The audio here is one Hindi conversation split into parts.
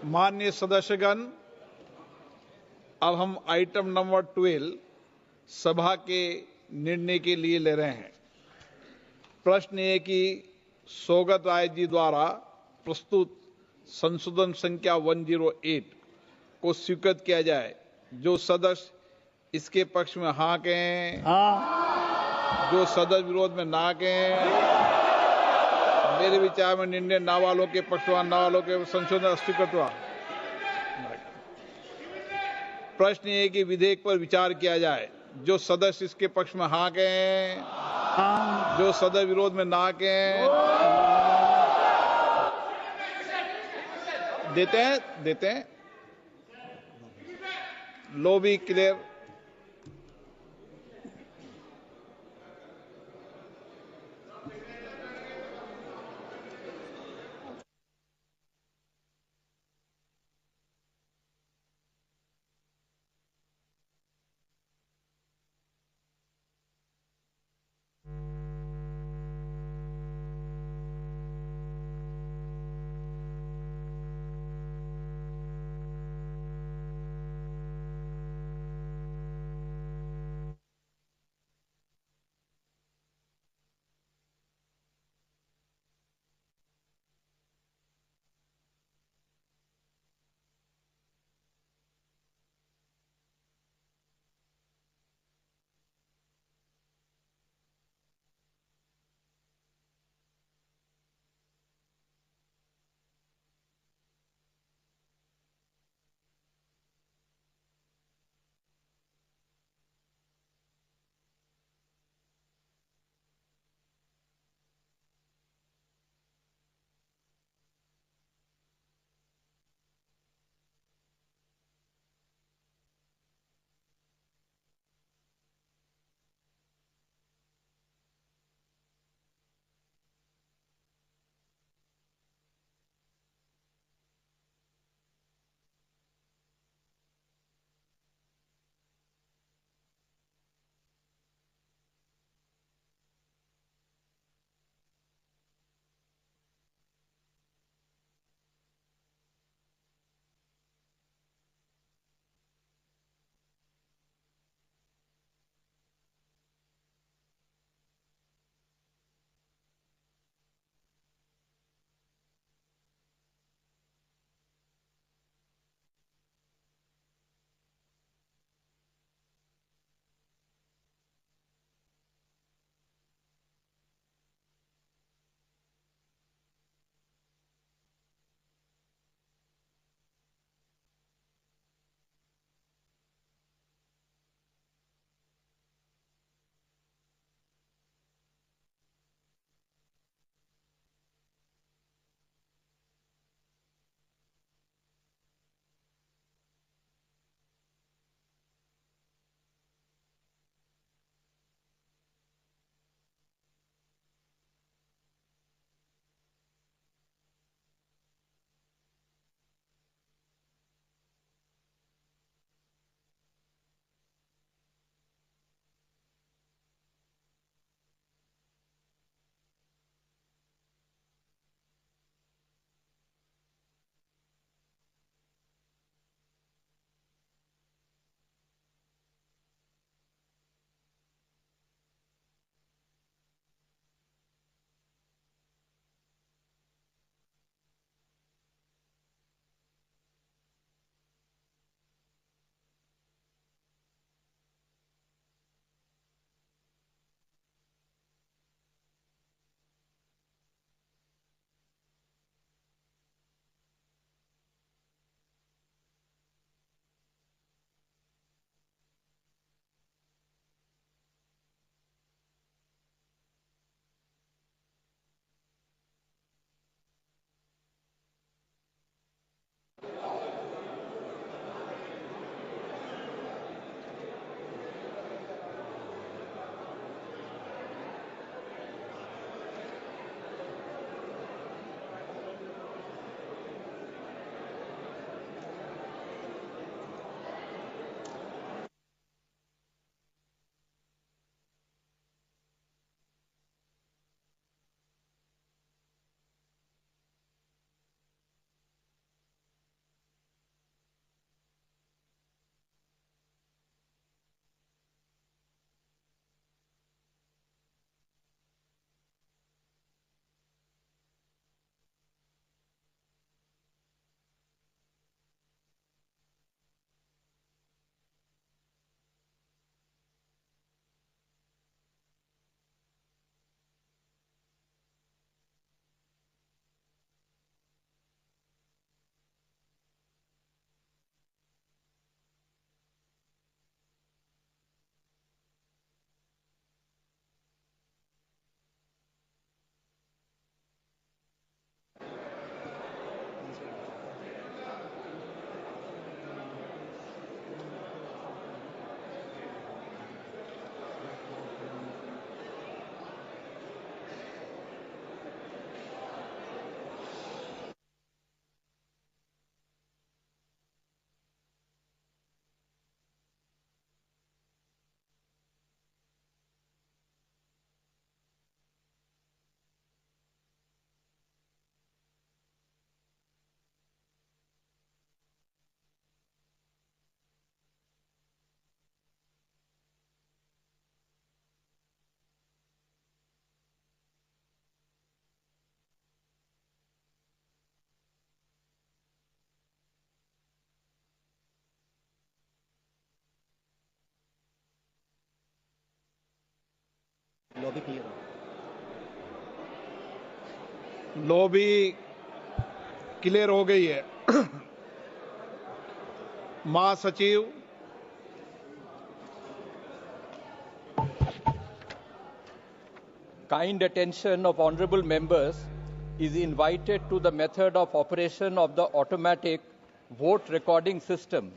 माननीय सदस्यगण, अब हम आइटम नंबर 12 सभा के निर्णय के लिए ले रहे हैं। प्रश्न ये कि सौगत राय जी द्वारा प्रस्तुत संशोधन संख्या 108 को स्वीकृत किया जाए। जो सदस्य इसके पक्ष में हाँ कहें, जो सदस्य विरोध में ना कहें। मेरे विचार में निर्णय ना वालों के पक्ष में, ना वालों के संशोधन स्वीकृत हुआ। प्रश्न ये कि विधेयक पर विचार किया जाए। जो सदस्य इसके पक्ष में हाँ कहें, जो सदस्य विरोध में ना कहें। देते हैं लॉबी क्लियर। लॉबी क्लियर हो। लॉबी क्लियर हो गई है। महासचिव Kind attention of honorable members is invited to the method of operation of the automatic vote recording system.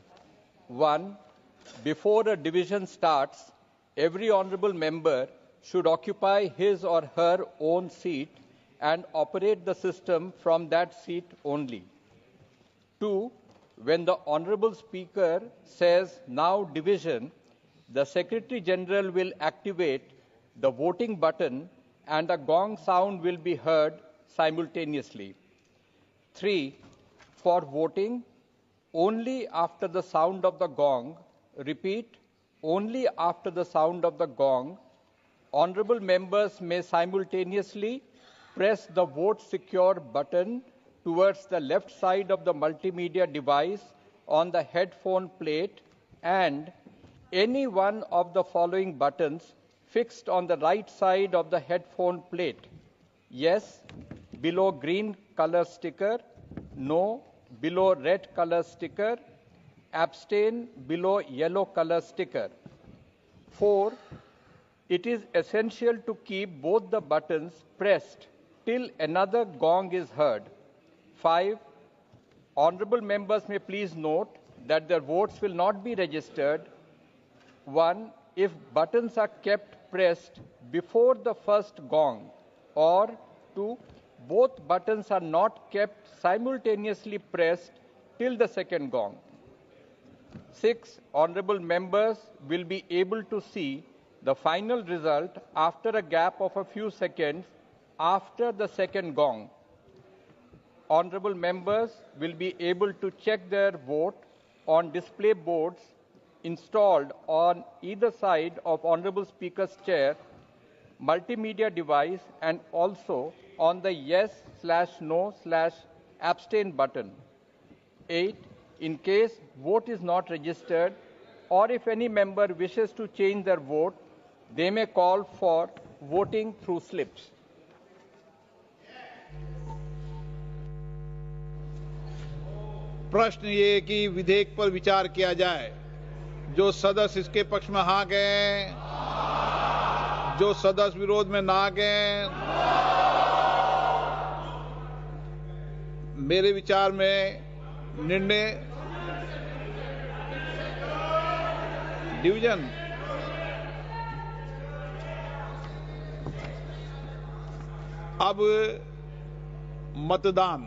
1. Before a division starts, every honorable member should occupy his or her own seat and operate the system from that seat only. 2. When the Honorable Speaker says now division, the Secretary General will activate the voting button and a gong sound will be heard simultaneously. 3. For voting, only after the sound of the gong, repeat, only after the sound of the gong, honorable members may simultaneously press the vote secure button towards the left side of the multimedia device on the headphone plate and any one of the following buttons fixed on the right side of the headphone plate. Yes, below green color sticker. No, below red color sticker. Abstain, below yellow color sticker. 4. It is essential to keep both the buttons pressed till another gong is heard. 5. Honorable members may please note that their votes will not be registered. 1. If buttons are kept pressed before the first gong, or 2. Both buttons are not kept simultaneously pressed till the second gong. 6. Honorable members will be able to see the final result after a gap of a few seconds after the second gong. Honorable members will be able to check their vote on display boards installed on either side of Honorable Speaker's chair, multimedia device, and also on the yes/no/abstain button. 8. In case vote is not registered, or if any member wishes to change their vote, they may call for voting through slips. प्रश्न ये कि विधेयक पर विचार किया जाए। जो सदस्य इसके पक्ष में हाँ गए, जो सदस्य विरोध में ना गए। मेरे विचार में निर्णय डिवीजन अब मतदान।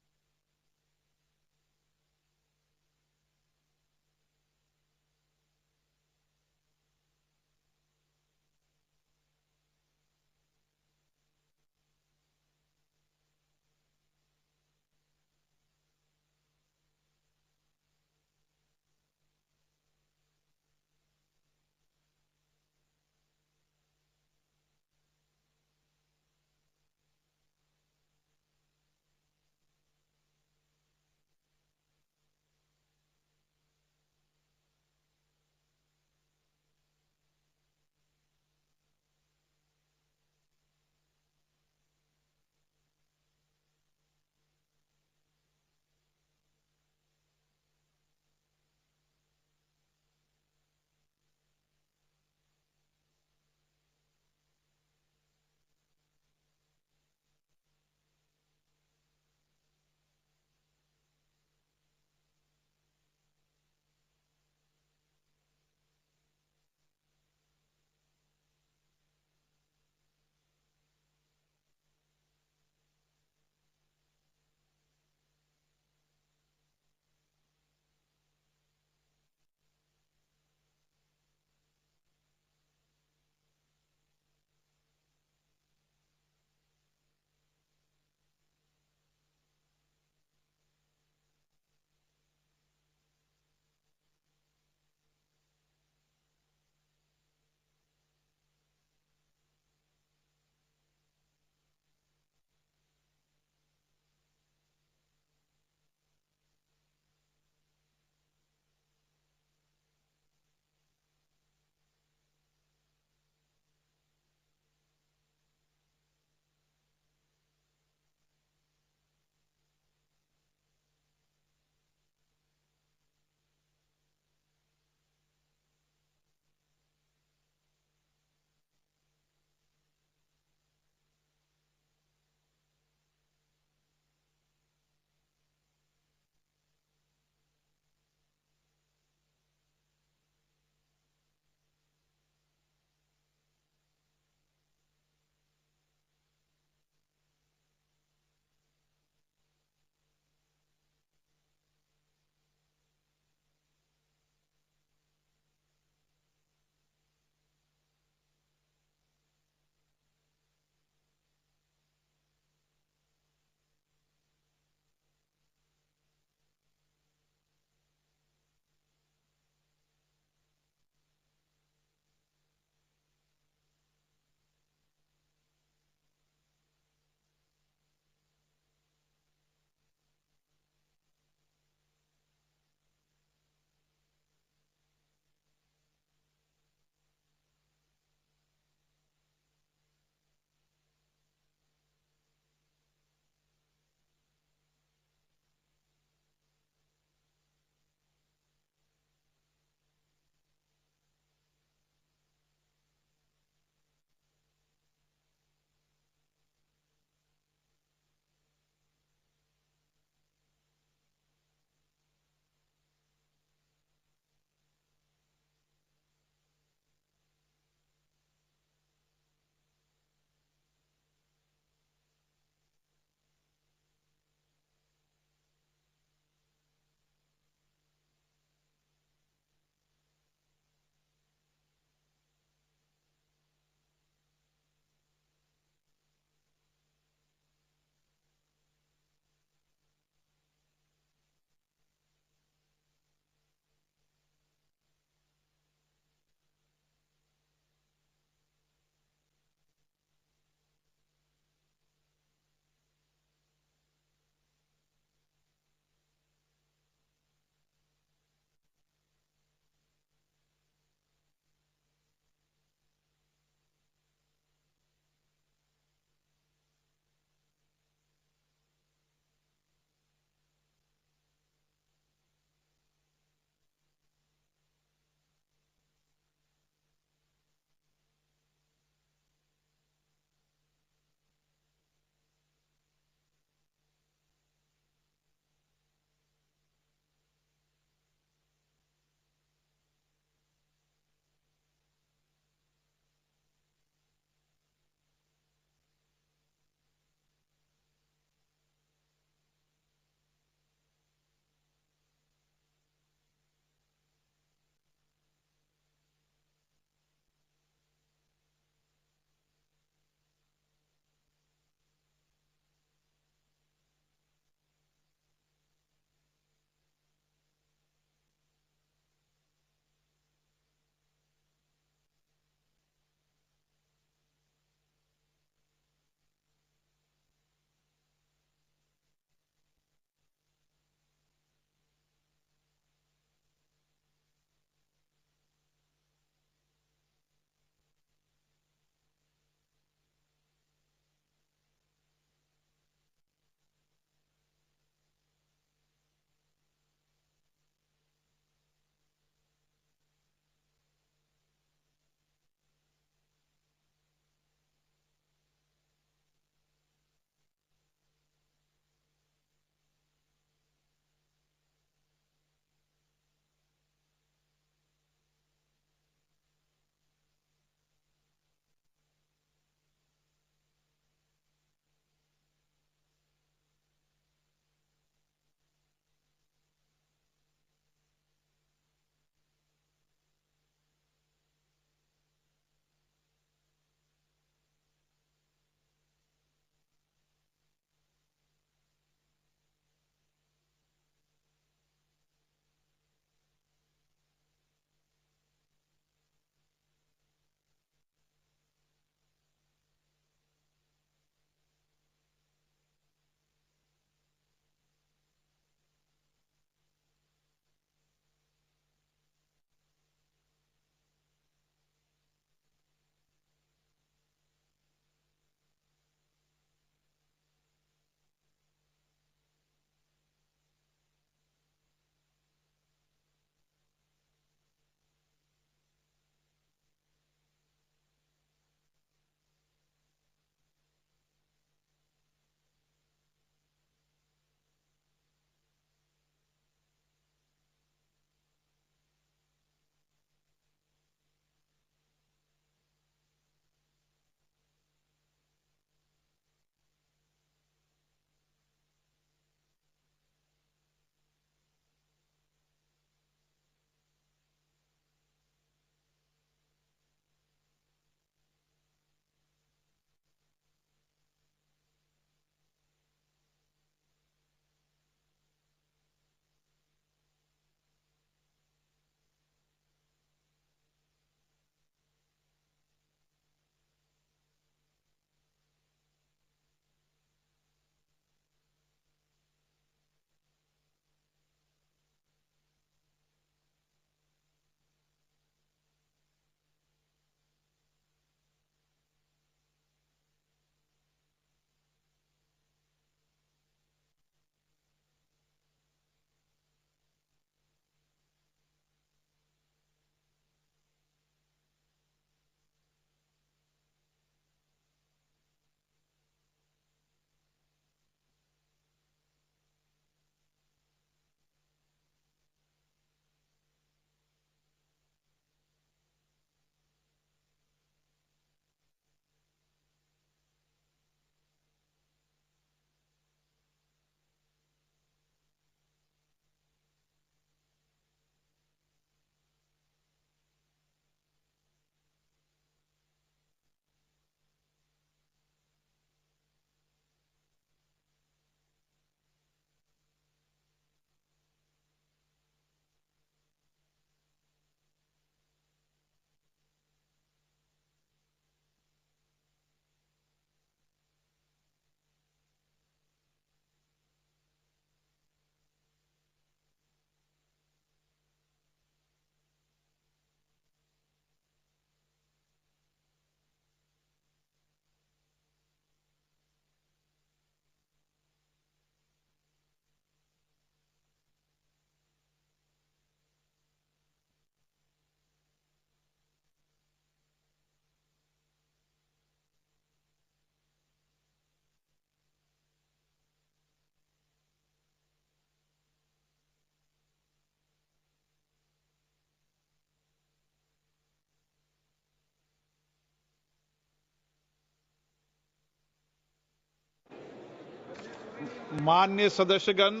माननीय सदस्यगण,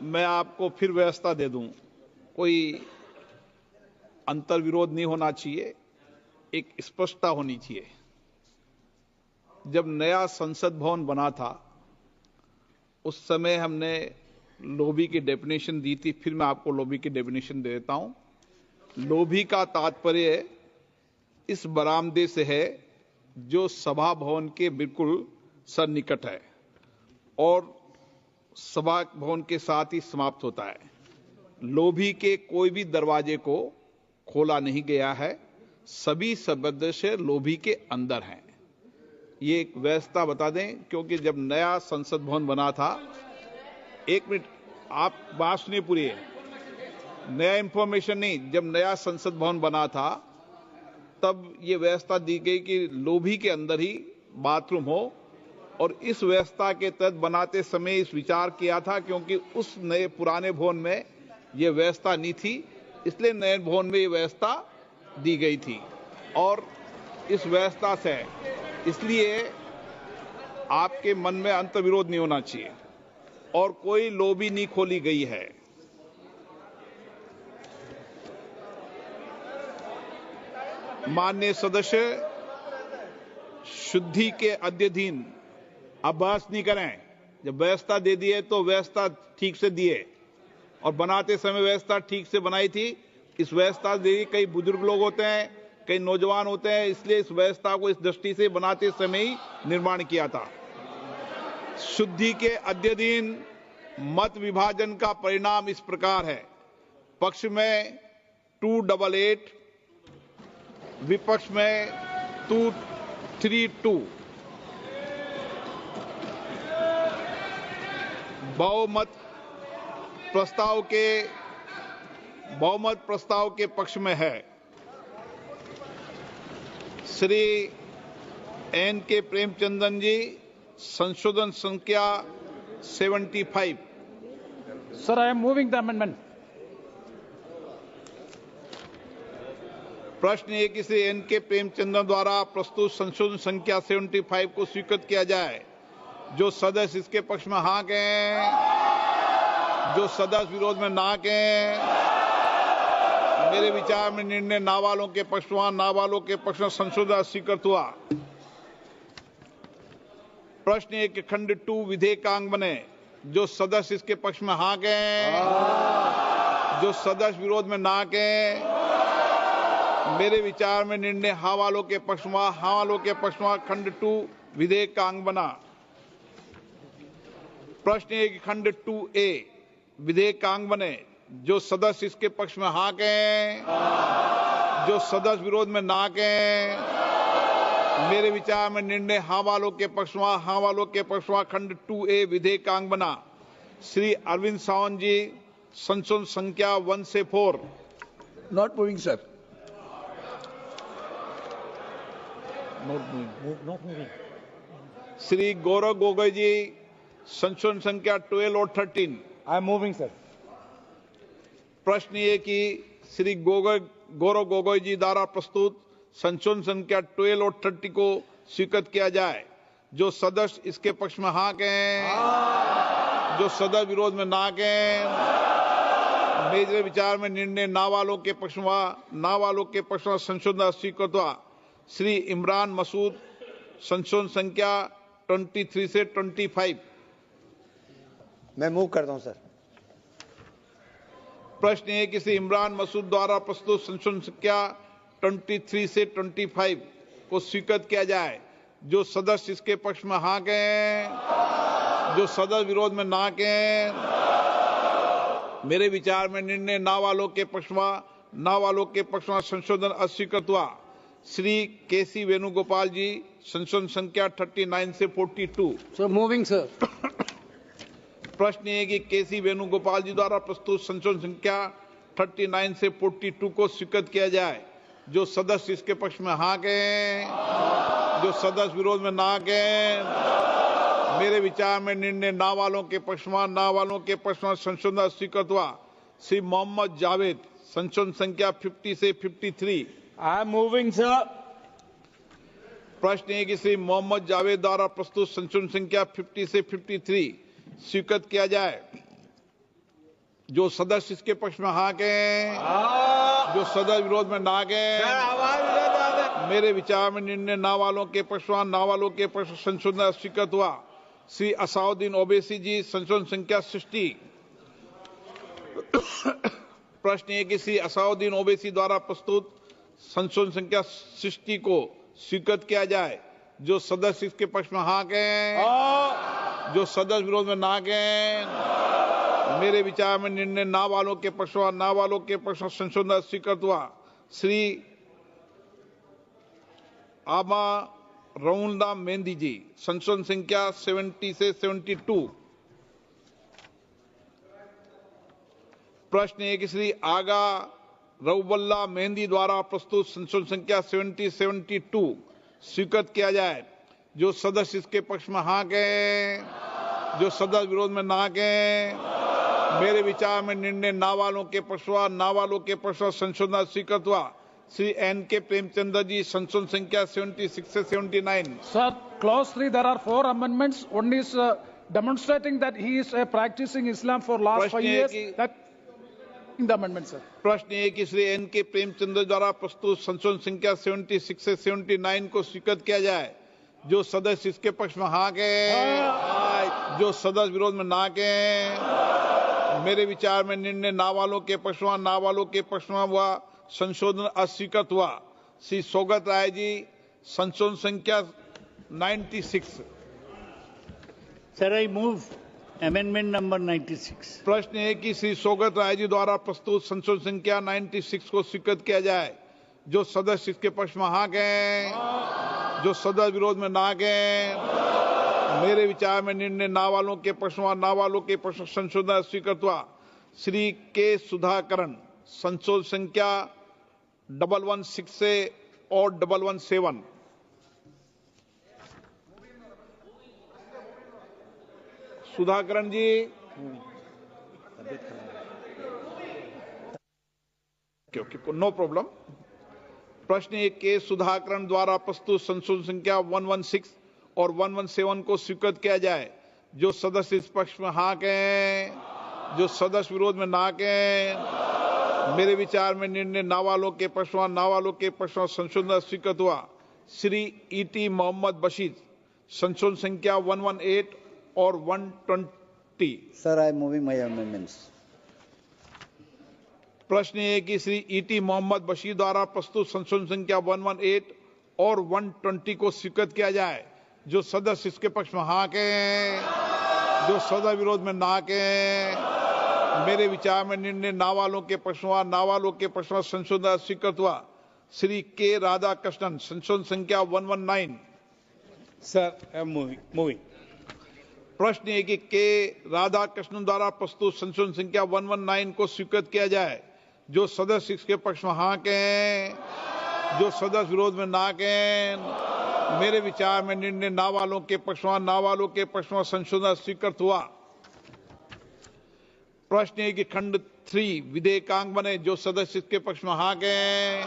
मैं आपको फिर व्यवस्था दे दूं। कोई अंतर्विरोध नहीं होना चाहिए, एक स्पष्टता होनी चाहिए। जब नया संसद भवन बना था उस समय हमने लोबी की डेफिनेशन दी थी। फिर मैं आपको लोबी की डेफिनेशन दे देता हूं। लोबी का तात्पर्य इस बरामदे से है जो सभा भवन के बिल्कुल सन्निकट है और सभा भवन के साथ ही समाप्त होता है। लोबी के कोई भी दरवाजे को खोला नहीं गया है। सभी सदस्य लोबी के अंदर हैं। ये एक व्यवस्था बता दें, क्योंकि जब नया संसद भवन बना था, एक मिनट आप बात सुनिए पूरी, नया इंफॉर्मेशन नहीं, जब नया संसद भवन बना था तब ये व्यवस्था दी गई कि लोबी के अंदर ही बाथरूम हो, और इस व्यवस्था के तहत बनाते समय इस विचार किया था, क्योंकि उस नए पुराने भवन में यह व्यवस्था नहीं थी, इसलिए नए भवन में ये व्यवस्था दी गई थी। और इस व्यवस्था से इसलिए आपके मन में अंतर्विरोध नहीं होना चाहिए और कोई लोबी नहीं खोली गई है। माननीय सदस्य, शुद्धि के अध्ययन अब बहस नहीं करें। जब व्यवस्था दे दी है तो व्यवस्था ठीक से दिए, और बनाते समय व्यवस्था ठीक से बनाई थी। इस व्यवस्था दे कई बुजुर्ग लोग होते हैं, कई नौजवान होते हैं, इसलिए इस व्यवस्था को इस दृष्टि से बनाते समय ही निर्माण किया था। शुद्धि के अध्ययन मत विभाजन का परिणाम इस प्रकार है। पक्ष में 288, विपक्ष में 232। बहुमत प्रस्ताव के पक्ष में है श्री एन के प्रेमचंदन जी, संशोधन संख्या 75। Sir, I am moving the amendment. प्रश्न ये कि श्री एन के प्रेमचंदन द्वारा प्रस्तुत संशोधन संख्या 75 को स्वीकृत किया जाए। जो सदस्य इसके पक्ष में हाँ कहें, जो सदस्य विरोध में ना कहें। मेरे विचार में निर्णय ना वालों के पक्ष में, ना वालों के पक्ष में संशोधन स्वीकृत हुआ। प्रश्न एक, खंड 2 विधेयकांग बने। जो सदस्य इसके पक्ष में हाँ कहें, जो सदस्य विरोध में ना कहें। मेरे विचार में निर्णय हाँ वालों के पक्ष में, हाँ वालों के पक्ष में खंड 2 विधेयकांग बना। प्रश्न एक, खंड 2A विधेयकांग बने। जो सदस्य इसके पक्ष में हाँ कहें, जो सदस्य विरोध में ना कहें। मेरे विचार में निर्णय हाँ वालों के पक्ष में, हाँ वालों के पक्ष में खंड 2A विधेयकांग बना। श्री अरविंद सावंत जी, संशोधन संख्या 1 से 4। Not moving, sir. Not moving. Shri Gaurav Gogoi जी, संशोधन संख्या 12 और 13। I am moving, sir. प्रश्न ये कि श्री गौरव गोगोई जी द्वारा प्रस्तुत संशोधन संख्या 12 और 30 को स्वीकृत किया जाए। जो सदस्य इसके पक्ष में हाँ कहें, जो सदस्य विरोध में ना कहें। मेरे विचार में निर्णय ना वालों के पक्ष में, ना वालों के पक्ष में संशोधन स्वीकृत हुआ। श्री इमरान मसूद, संशोधन संख्या 23 से 25। मैं मूव करता हूं सर। प्रश्न है कि श्री इमरान मसूद द्वारा प्रस्तुत संशोधन संख्या 23 से 25 को स्वीकृत किया जाए। जो सदस्य इसके पक्ष में हाँ कहें, जो सदस्य विरोध में ना कहें। मेरे विचार में निर्णय ना वालों के पक्ष में, ना वालों के पक्ष में संशोधन अस्वीकृत हुआ। श्री केसी वेणुगोपाल जी, संशोधन संख्या 39 से 42। So moving, sir. प्रश्न है कि केसी वेणुगोपाल जी द्वारा प्रस्तुत संशोधन संख्या 39 से 42 को स्वीकृत किया जाए। जो सदस्य इसके पक्ष में हाँ कहें, जो सदस्य विरोध में ना कहें। मेरे विचार में निर्णय ना वालों के पक्ष में, ना वालों के पक्ष में संशोधन स्वीकृत हुआ। श्री मोहम्मद जावेद, संशोधन संख्या 50 से 53। I am moving, sir. प्रश्न है कि श्री मोहम्मद जावेद द्वारा प्रस्तुत संशोधन संख्या 50 से 53 स्वीकृत किया जाए। जो सदस्य इसके पक्ष में हाँ कहें, जो सदस्य विरोध में ना कहें। मेरे विचार में निर्णय ना वालों के पक्ष में, ना वालों के पक्ष में संशोधन स्वीकृत हुआ। श्री असाउद्दीन ओवैसी जी, संशोधन संख्या 60। प्रश्न है कि श्री असाउद्दीन ओवैसी द्वारा प्रस्तुत संशोधन संख्या 60 को स्वीकृत किया जाए। जो सदस्य इसके पक्ष में हाँ कहें, जो सदस्य विरोध में ना कहें। मेरे विचार में निर्णय ना वालों के पक्ष में, ना वालों के पक्ष में संशोधन स्वीकृत हुआ। श्री आमा रउल्ला मेहंदी जी, संशोधन संख्या 70 से 72। प्रश्न है कि श्री आगा रउल्ला मेहंदी द्वारा प्रस्तुत संशोधन संख्या 70-72 स्वीकृत किया जाए। जो सदस्य इसके पक्ष में हाँ कहें, जो सदस्य विरोध में ना कहें। मेरे विचार में निर्णय ना वालों के पक्ष में, ना वालों के पक्ष में संशोधन स्वीकृत हुआ। श्री N.K. प्रेमचंद्र जी, संशोधन संख्या 76 से 79। Sir, clause 3, there are 4 amendments. One is demonstrating that he is practicing Islam for last 5 years. That in the amendment, sir. प्रश्न है कि श्री N.K. प्रेमचंद्र द्वारा प्रस्तुत संशोधन संख्या 76 से 79 को स्वीकृत किया जाए। जो सदस्य इसके पक्ष में हाँ कहें, जो सदस्य विरोध में ना कहें। मेरे विचार में निर्णय ना वालों के पक्ष में, ना वालों के पक्ष में हुआ। संशोधन अस्वीकृत हुआ। श्री सौगत राय जी, संशोधन संख्या 96। Sir, I move amendment number 96. प्रश्न है कि श्री सौगत राय जी द्वारा प्रस्तुत संशोधन संख्या 96 को स्वीकृत किया जाए। जो सदस्य इसके पक्ष में हाँ कहें, जो सदस्य विरोध में ना कहें। मेरे विचार में निर्णय ना वालों के पक्ष में, ना वालों के पक्ष में संशोधन स्वीकृत हुआ। श्री के सुधाकरण, संशोधन संख्या 116 से और 117। सुधाकरण जी, नो प्रॉब्लम। प्रश्न एक के सुधाकरण द्वारा प्रस्तुत संशोधन संख्या 116 और 117 को स्वीकृत किया जाए। जो सदस्य इस पक्ष में हाँ कहें, जो सदस्य विरोध में ना कहें। मेरे विचार में निर्णय ना वालों के पक्ष में, ना वालों के पक्ष में संशोधन स्वीकृत हुआ। श्री E.T. मोहम्मद बशीर, संशोधन संख्या 118 और 120। Sir, I am moving my amendments. प्रश्न है कि श्री E.T. मोहम्मद बशीर द्वारा प्रस्तुत संशोधन संख्या 118 और 120 को स्वीकृत किया जाए। जो सदस्य इसके पक्ष में हाँ कहें, जो सदस्य विरोध में ना कहें। मेरे विचार में निर्णय ना वालों के पक्ष में, ना वालों के पक्ष में संशोधन स्वीकृत हुआ। श्री के राधाकृष्णन, संशोधन संख्या 119। Sir, I am moving. प्रश्न है कि के राधाकृष्णन द्वारा प्रस्तुत संशोधन संख्या 119 को स्वीकृत किया जाए। जो सदस्य इसके पक्ष में हाँ कहें, जो सदस्य विरोध में ना कहें। मेरे विचार में निर्णय ना वालों के पक्ष में, ना वालों के पक्ष में संशोधन स्वीकृत हुआ। प्रश्न है कि खंड 3 विधेयकांग बने। जो सदस्य इसके पक्ष में हाँ कहें,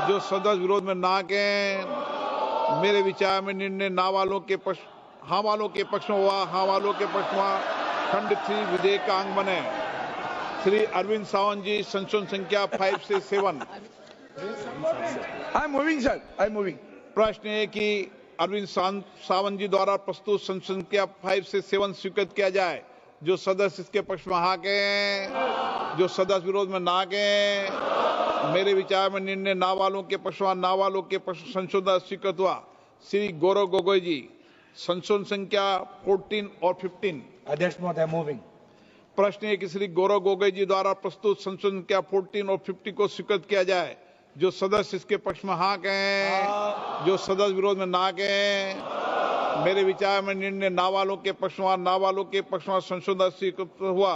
जो सदस्य विरोध में ना कहें। मेरे विचार में निर्णय ना वालों के पक्ष, हाँ वालों के पक्ष में हुआ। हाँ वालों के पक्ष में खंड 3 विधेयकांग बने। श्री अरविंद सावंत जी, संशोधन संख्या 5 से 7। I am moving, sir. I am moving. प्रश्न है कि अरविंद सावंत जी द्वारा प्रस्तुत संशोधन संख्या 5 से 7 स्वीकृत किया जाए। जो सदस्य इसके पक्ष में हाँ कहें, जो सदस्य विरोध में ना कहें। मेरे विचार में निर्णय ना वालों के पक्ष में, ना वालों के पक्ष में संशोधन स्वीकृत हुआ। श्री गौरव गोगोई जी, संशोधन संख्या 14 और 15। Adesh Mहोदय, moving. प्रश्न है कि श्री गौरव गोगोई जी द्वारा प्रस्तुत संशोधन संख्या 14 और 50 को स्वीकृत किया जाए। जो सदस्य इसके पक्ष में हाँ कहें, जो सदस्य विरोध में ना कहें। मेरे विचार में निर्णय ना वालों के पक्ष में, ना वालों के पक्ष में संशोधन स्वीकृत हुआ।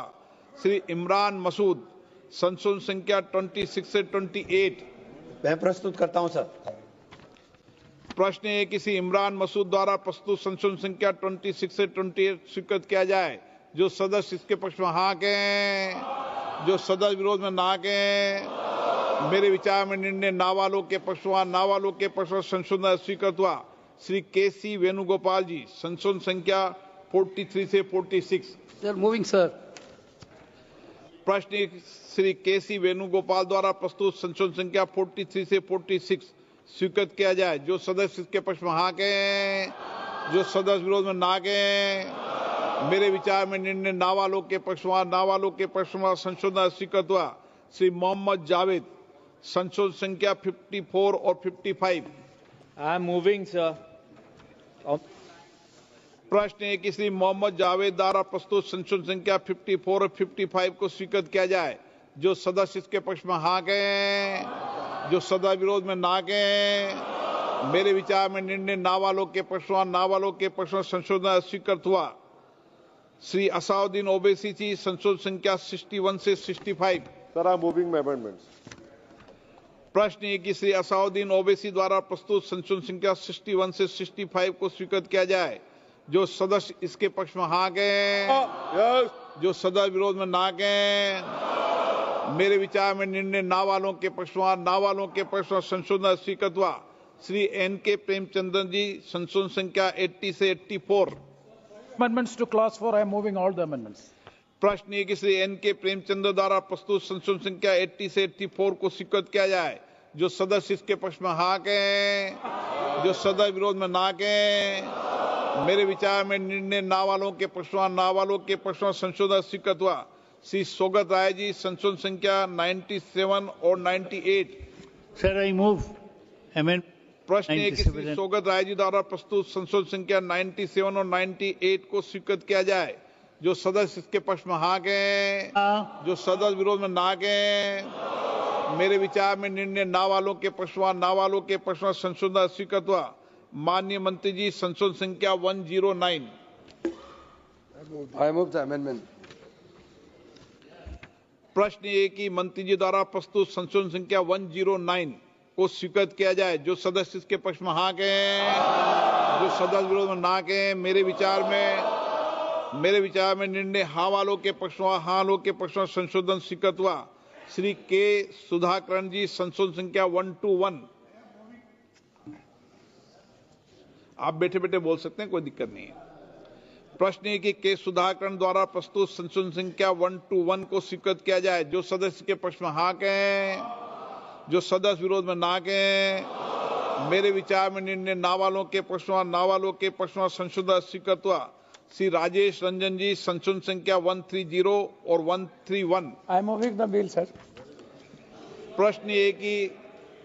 श्री इमरान मसूद, संशोधन संख्या 26 से 28। मैं प्रस्तुत करता हूं सर। प्रश्न है कि श्री इमरान मसूद द्वारा प्रस्तुत संशोधन संख्या 26 से 28 स्वीकृत किया जाए। जो सदस्य इसके पक्ष में हाँ कहें, जो सदस्य विरोध में ना कहें। मेरे विचार में निर्णय ना वालों के पक्ष में, ना वालों के पक्ष में संशोधन स्वीकृत हुआ। श्री केसी वेणुगोपाल जी, संशोधन संख्या 43 से 46। Sir, moving, sir. प्रश्न एक, श्री केसी वेणुगोपाल द्वारा प्रस्तुत संशोधन संख्या 43 से 46 स्वीकृत किया जाए। जो सदस्य इसके पक्ष में हाँ कहें, जो सदस्य विरोध में ना कहें। मेरे विचार में निर्णय ना वालों के पक्ष में, ना वालों के पक्ष में संशोधन स्वीकृत हुआ। श्री मोहम्मद जावेद, संशोधन संख्या 54 और 55। I am moving, sir. प्रश्न है कि श्री मोहम्मद जावेद द्वारा प्रस्तुत संशोधन संख्या 54 और 55 को स्वीकृत किया जाए। जो सदस्य इसके पक्ष में हाँ कहें, जो सदस्य विरोध में ना कहें। मेरे विचार में निर्णय ना वालों के पक्ष में, ना वालों के पक्ष में संशोधन स्वीकृत हुआ। श्री असाउद्दीन ओवैसी जी, संशोधन संख्या 61 से 65। Sir, I am moving my amendments. प्रश्न है कि श्री असाउद्दीन ओवैसी द्वारा प्रस्तुत संशोधन संख्या 61 से 65 को स्वीकृत किया जाए। जो सदस्य इसके पक्ष में हाँ कहें, Yes. जो सदस्य विरोध में ना कहें। मेरे विचार में निर्णय ना वालों के पक्ष में, ना वालों के पक्ष में संशोधन स्वीकृत हुआ। श्री एन.के. प्रेमचंद्रन जी, संशोधन संख्या 80 से 84। Amendments to clause 4, I am moving all the amendments. प्रश्न है कि श्री एन.के. प्रेमचंद्र द्वारा प्रस्तुत संशोधन संख्या 80 से 84 को स्वीकृत किया जाए। जो सदस्य इसके पक्ष में हाँ कहें, जो सदस्य विरोध में ना कहें। मेरे विचार में निर्णय ना वालों के पक्ष में, ना वालों के पक्ष में संशोधन स्वीकृत हुआ। श्री सोगत राय जी, संशोधन संख्या 97 और 98। Sir, I move amendment. प्रश्न है कि श्री 97 सोगत राय जी द्वारा प्रस्तुत संशोधन संख्या 97 और 98 को स्वीकृत किया जाए। जो सदस्य इसके पक्ष में हाँ कहें, जो सदस्य विरोध में ना कहें। मेरे विचार में निर्णय ना वालों के पक्ष में, ना वालों के पक्ष में संशोधन स्वीकृत हुआ। माननीय मंत्री जी, संशोधन संख्या 109। I move the amendment. प्रश्न ये कि मंत्री जी द्वारा प्रस्तुत संशोधन संख्या 109 को स्वीकृत किया जाए। जो सदस्य इसके पक्ष में हाँ कहें, जो सदस्य विरोध में ना कहें। मेरे विचार में निर्णय हाँ वालों के पक्ष में, हाँ वालों के पक्ष में संशोधन स्वीकृत हुआ। श्री के सुधाकरण जी, संशोधन संख्या 121। आप बैठे बैठे बोल सकते हैं, कोई दिक्कत नहीं है। प्रश्न है कि के सुधाकरण द्वारा प्रस्तुत संशोधन संख्या 121 को स्वीकृत किया जाए। जो सदस्य के पक्ष में हाँ कहें, जो सदस्य विरोध में ना कहें। मेरे विचार में निर्णय ना वालों के पक्ष में, ना वालों के पक्ष में संशोधन स्वीकृत हुआ। श्री राजेश रंजन जी, संशोधन संख्या 130 और 131। I am moving the bill, sir. प्रश्न ये कि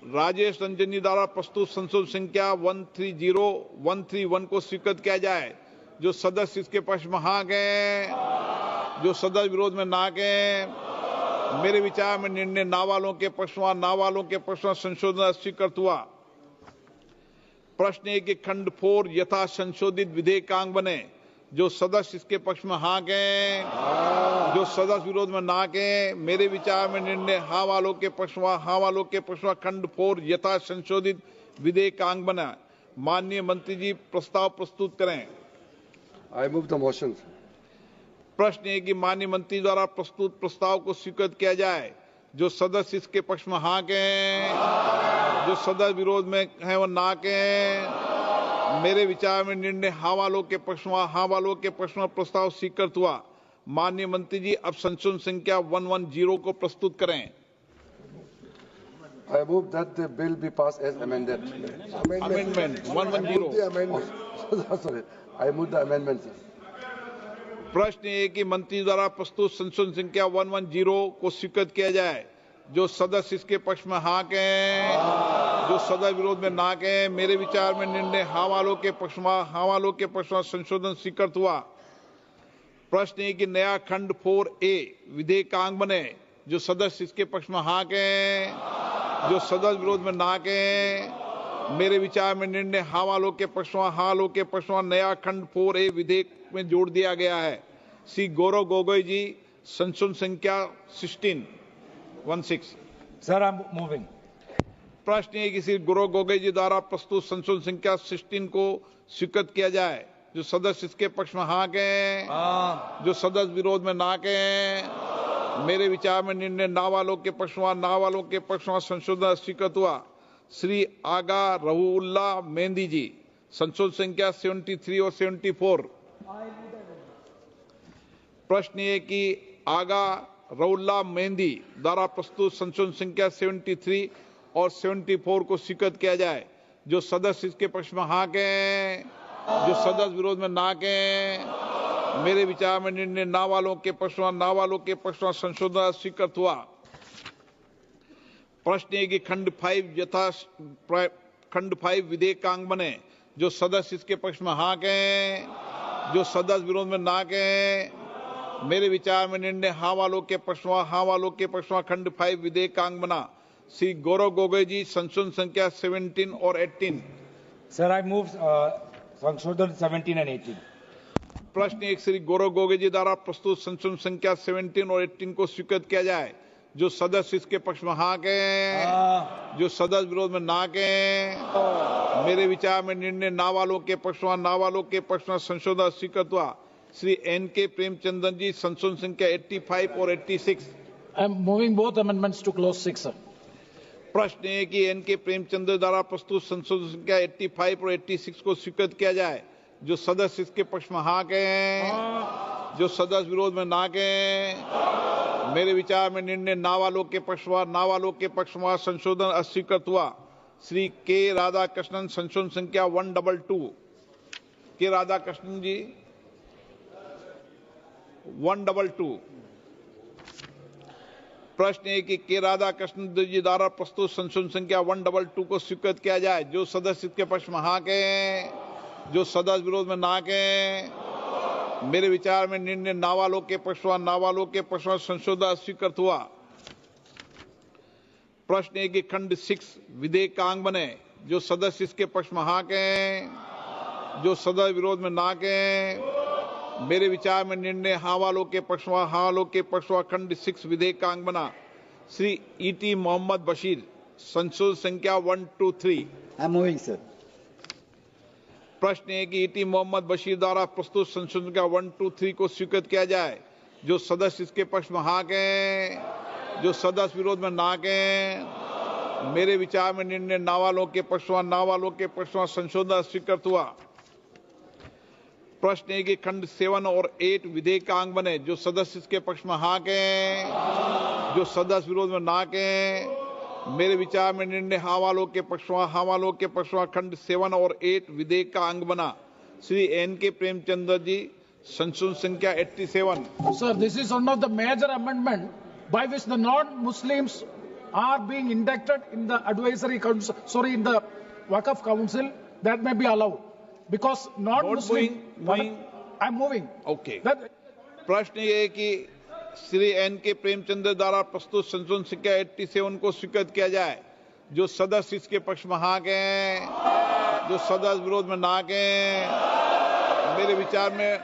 राजेश रंजन जी द्वारा प्रस्तुत संशोधन संख्या 130, 131 को स्वीकृत किया जाए। जो सदस्य इसके पक्ष में हाँ कहें, जो सदस्य विरोध में ना कहें। मेरे विचार में निर्णय ना वालों के पक्ष में, ना वालों के पक्ष में संशोधन स्वीकृत हुआ। प्रश्न है कि खंड 4 यथा संशोधित विधेयकांग बने। जो सदस्य इसके पक्ष में हाँ कहें, जो सदस्य विरोध में ना कहें। मेरे विचार में निर्णय हाँ वालों के पक्ष में, हाँ वालों के पक्ष में खंड 4 यथा संशोधित विधेयकांग बना। माननीय मंत्री जी, प्रस्ताव प्रस्तुत करें। I move the motion. प्रश्न है कि माननीय मंत्री द्वारा प्रस्तुत प्रस्ताव को स्वीकृत किया जाए। जो सदस्य इसके पक्ष में हाँ कहें, जो सदस्य विरोध में है वो ना कहें। मेरे विचार में निर्णय हाँ वालों के पक्ष में, हाँ वालों के पक्ष में प्रस्ताव स्वीकृत हुआ। माननीय मंत्री जी, अब संशोधन संख्या 110 को प्रस्तुत करें। I move that the bill be passed as amended. Amendment 110। Sorry, I move the amendment, sir. प्रश्न ये कि मंत्री द्वारा प्रस्तुत संशोधन संख्या 110 को स्वीकृत किया जाए। जो सदस्य इसके पक्ष में हाँ कहें, जो सदस्य विरोध में ना कहें। मेरे विचार में निर्णय हाँ वालों के पक्ष में, हाँ वालों के पक्ष में संशोधन स्वीकृत हुआ। प्रश्न है कि नया खंड 4A विधेयकांग बने। जो सदस्य इसके पक्ष में हाँ कहें, जो सदस्य विरोध में ना कहें। मेरे विचार में निर्णय हाँ वालों के पक्ष में, हाँ वालों के पक्ष में नया खंड 4A विधेयक में जोड़ दिया गया है। श्री गौरव गोगोई जी, संशोधन संख्या 16। Sir, I am moving. प्रश्न है कि श्री गौरव गोगोई जी द्वारा प्रस्तुत संशोधन संख्या 16 को स्वीकृत किया जाए। जो सदस्य इसके पक्ष में हाँ कहें, जो सदस्य विरोध में ना कहें। मेरे विचार में निर्णय ना वालों के पक्ष में, ना वालों के पक्ष में संशोधन स्वीकृत हुआ। श्री आगा रहूउल्लाह मेहंदी जी, संशोधन संख्या 73 और 74। प्रश्न ये कि आगा रउल्ला मेहंदी द्वारा प्रस्तुत संशोधन संख्या 73 और 74 को स्वीकृत किया जाए। जो सदस्य इसके पक्ष में हाँ कहें, जो सदस्य विरोध में ना कहें। मेरे विचार में निर्णय ना वालों के पक्ष में संशोधन स्वीकृत हुआ। प्रश्न है कि खंड 5 विधेयक का अंग बने। जो सदस्य इसके पक्ष में हाँ कहें, जो सदस्य विरोध में ना कहें। मेरे विचार में निर्णय हाँ वालों के पक्ष में खंड 5 विधेयक का अंग बना। श्री गौरव गोगोई जी, संशोधन संख्या 17 और 18। Sir, I move संशोधन 17 and 18. प्रश्न एक, श्री गौरव गोगोई जी द्वारा प्रस्तुत संशोधन संख्या 17 और 18 को स्वीकृत किया जाए। जो सदस्य इसके पक्ष में हाँ कहें, जो सदस्य विरोध में ना कहें। मेरे विचार में निर्णय ना वालों के पक्ष में संशोधन स्वीकृत हुआ। श्री N.K. प्रेमचंद्रन जी, संशोधन संख्या 85 और 86। I am moving both amendments to clause 6, sir. प्रश्न है कि N.K. प्रेमचंद्र द्वारा प्रस्तुत संशोधन संख्या 85 और 86 को स्वीकृत किया जाए। जो सदस्य इसके पक्ष में हाँ कहें, जो सदस्य विरोध में ना कहें। मेरे विचार में निर्णय ना वालों के पक्ष में संशोधन अस्वीकृत हुआ। श्री के राधाकृष्णन, संशोधन संख्या 122। के राधाकृष्णन जी 122। प्रश्न है कि के राधाकृष्णन जी द्वारा प्रस्तुत संशोधन संख्या 122 को स्वीकृत किया जाए। जो सदस्य इसके पक्ष में हाँ कहें, जो सदस्य विरोध में ना कहें। मेरे विचार में निर्णय ना वालों के पक्ष में संशोधन स्वीकृत हुआ। प्रश्न है कि खंड 6 विधेयक का अंग बने। जो सदस्य इसके पक्ष में हाँ कहें, जो सदस्य विरोध में ना कहें। मेरे विचार में निर्णय हाँ वालों के पक्ष में खंड 6 विधेयक का अंग बना। श्री E.T. मोहम्मद बशीर, संशोधन संख्या 123। I am moving, sir. प्रश्न है कि E.T. मोहम्मद बशीर द्वारा प्रस्तुत संशोधन संख्या 123 को स्वीकृत किया जाए। जो सदस्य इसके पक्ष में हाँ कहें, जो सदस्य विरोध में ना कहें। मेरे विचार में निर्णय ना वालों के पक्ष में संशोधन स्वीकृत हुआ। प्रश्न है कि खंड 7 और 8 विधेयक का अंग बने। जो सदस्य इसके पक्ष में हाँ कहें, जो सदस्य विरोध में ना कहें। मेरे विचार में निर्णय हाँ वालों के पक्ष में खंड 7 और 8 विधेयक का अंग बना। श्री N.K. प्रेमचंद्र जी, संशोधन संख्या 87। Sir, this is one of the major amendment by which the non-Muslims are being inducted in the advisory council, in the Waqf Council. That may be allowed. Because non-Muslim... I'm moving. Okay. प्रश्न ये है कि श्री N.K. प्रेमचंद्र द्वारा प्रस्तुत संशोधन संख्या 87 को स्वीकृत किया जाए। जो सदस्य इसके पक्ष में हाँ कहें, जो सदस्य विरोध में ना कहें। मेरे विचार में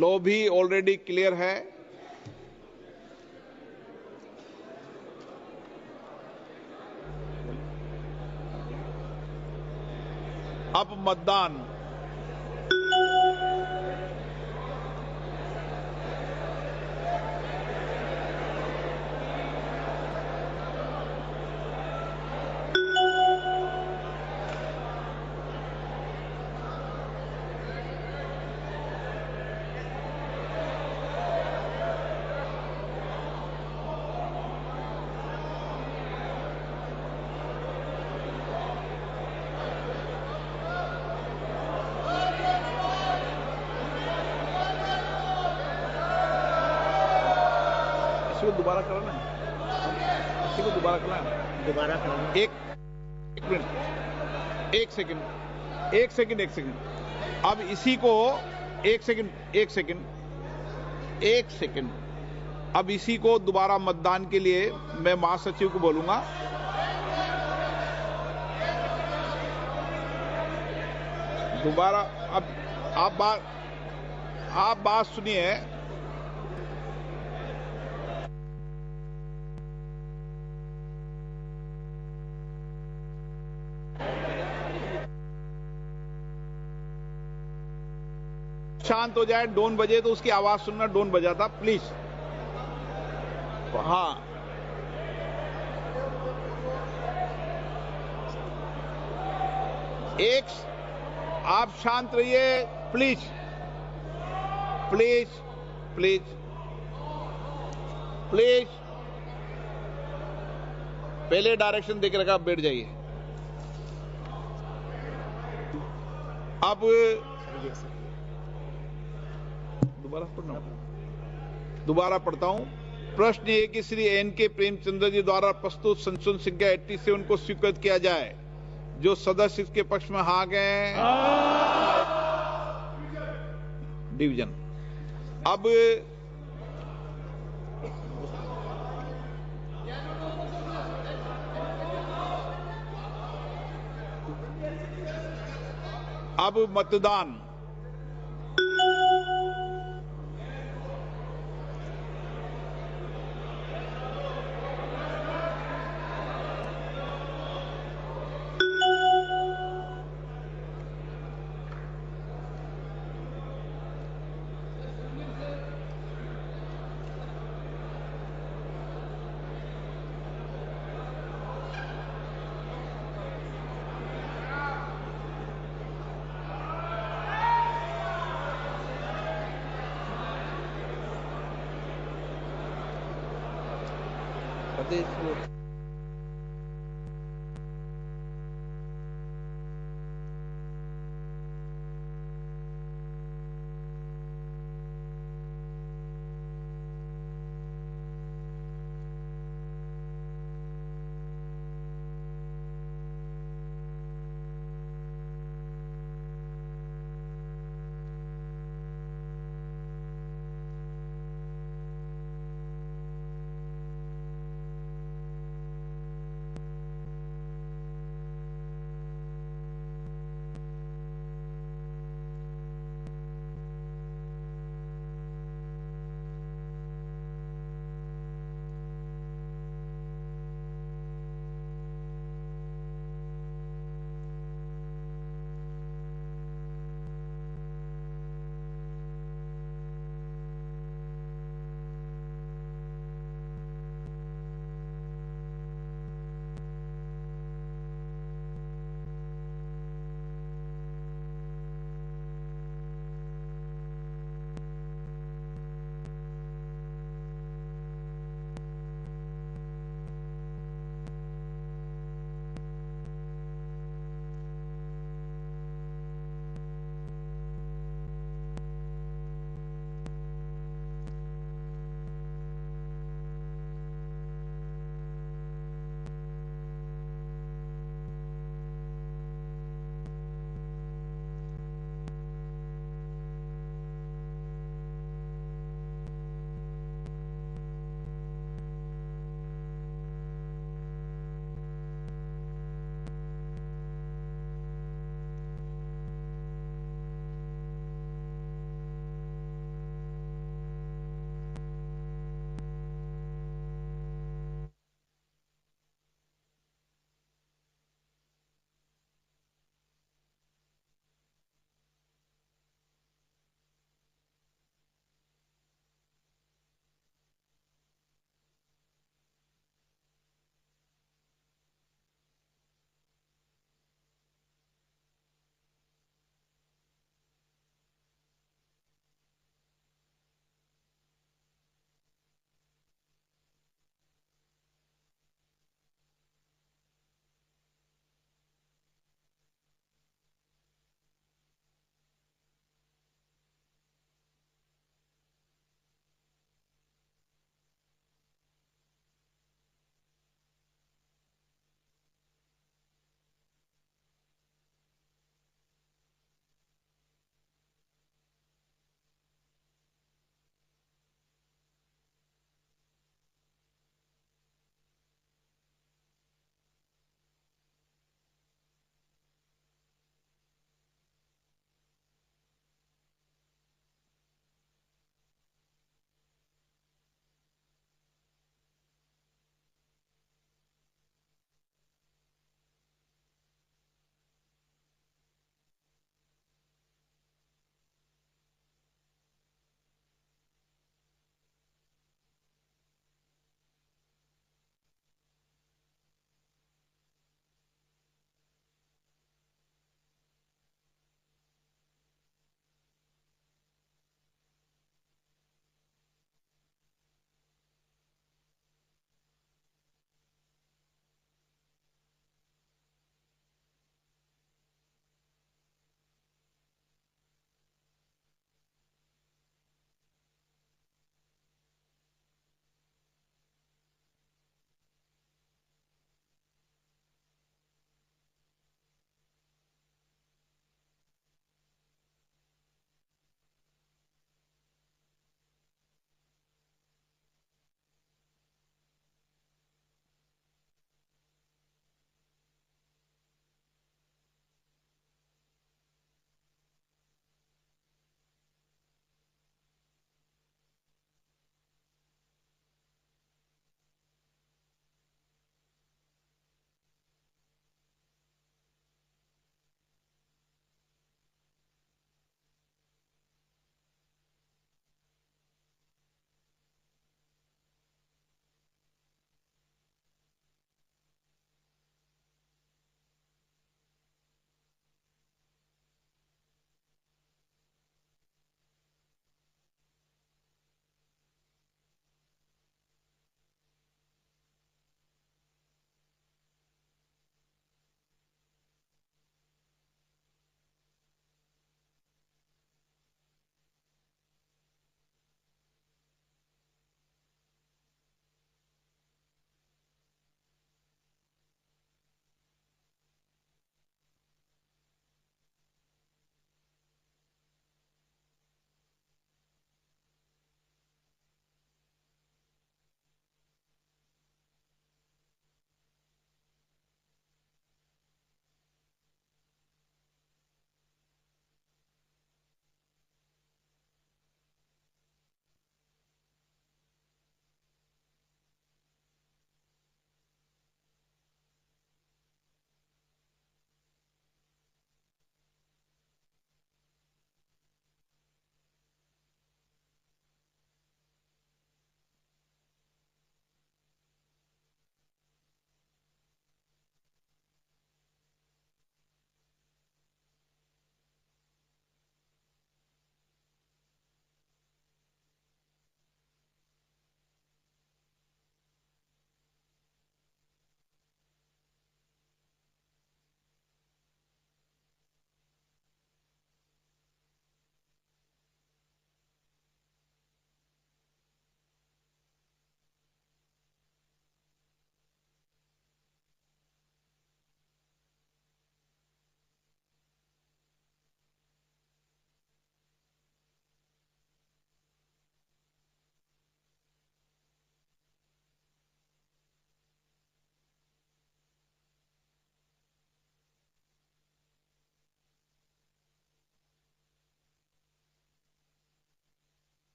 लॉ भी ऑलरेडी क्लियर है। अब मतदान। दोबारा करना है, इसी को दोबारा करना है। एक मिनट, एक सेकंड। अब इसी को एक सेकंड। अब इसी को दोबारा मतदान के लिए मैं महासचिव को बोलूंगा। दोबारा अब आप बात सुनिए। शांत हो जाए। डोन बजे तो उसकी आवाज सुनना, डोन बजा था, प्लीज। हाँ, एक, आप शांत रहिए प्लीज, प्लीज प्लीज प्लीज। पहले डायरेक्शन देकर रखा, आप बैठ जाइए। अब दोबारा पढ़ता हूं। प्रश्न ये कि श्री एन के प्रेमचंद्र जी द्वारा प्रस्तुत संशोधन संख्या 87 उनको स्वीकृत किया जाए। जो सदस्य इसके पक्ष में हाँ गए, डिवीजन। अब मतदान।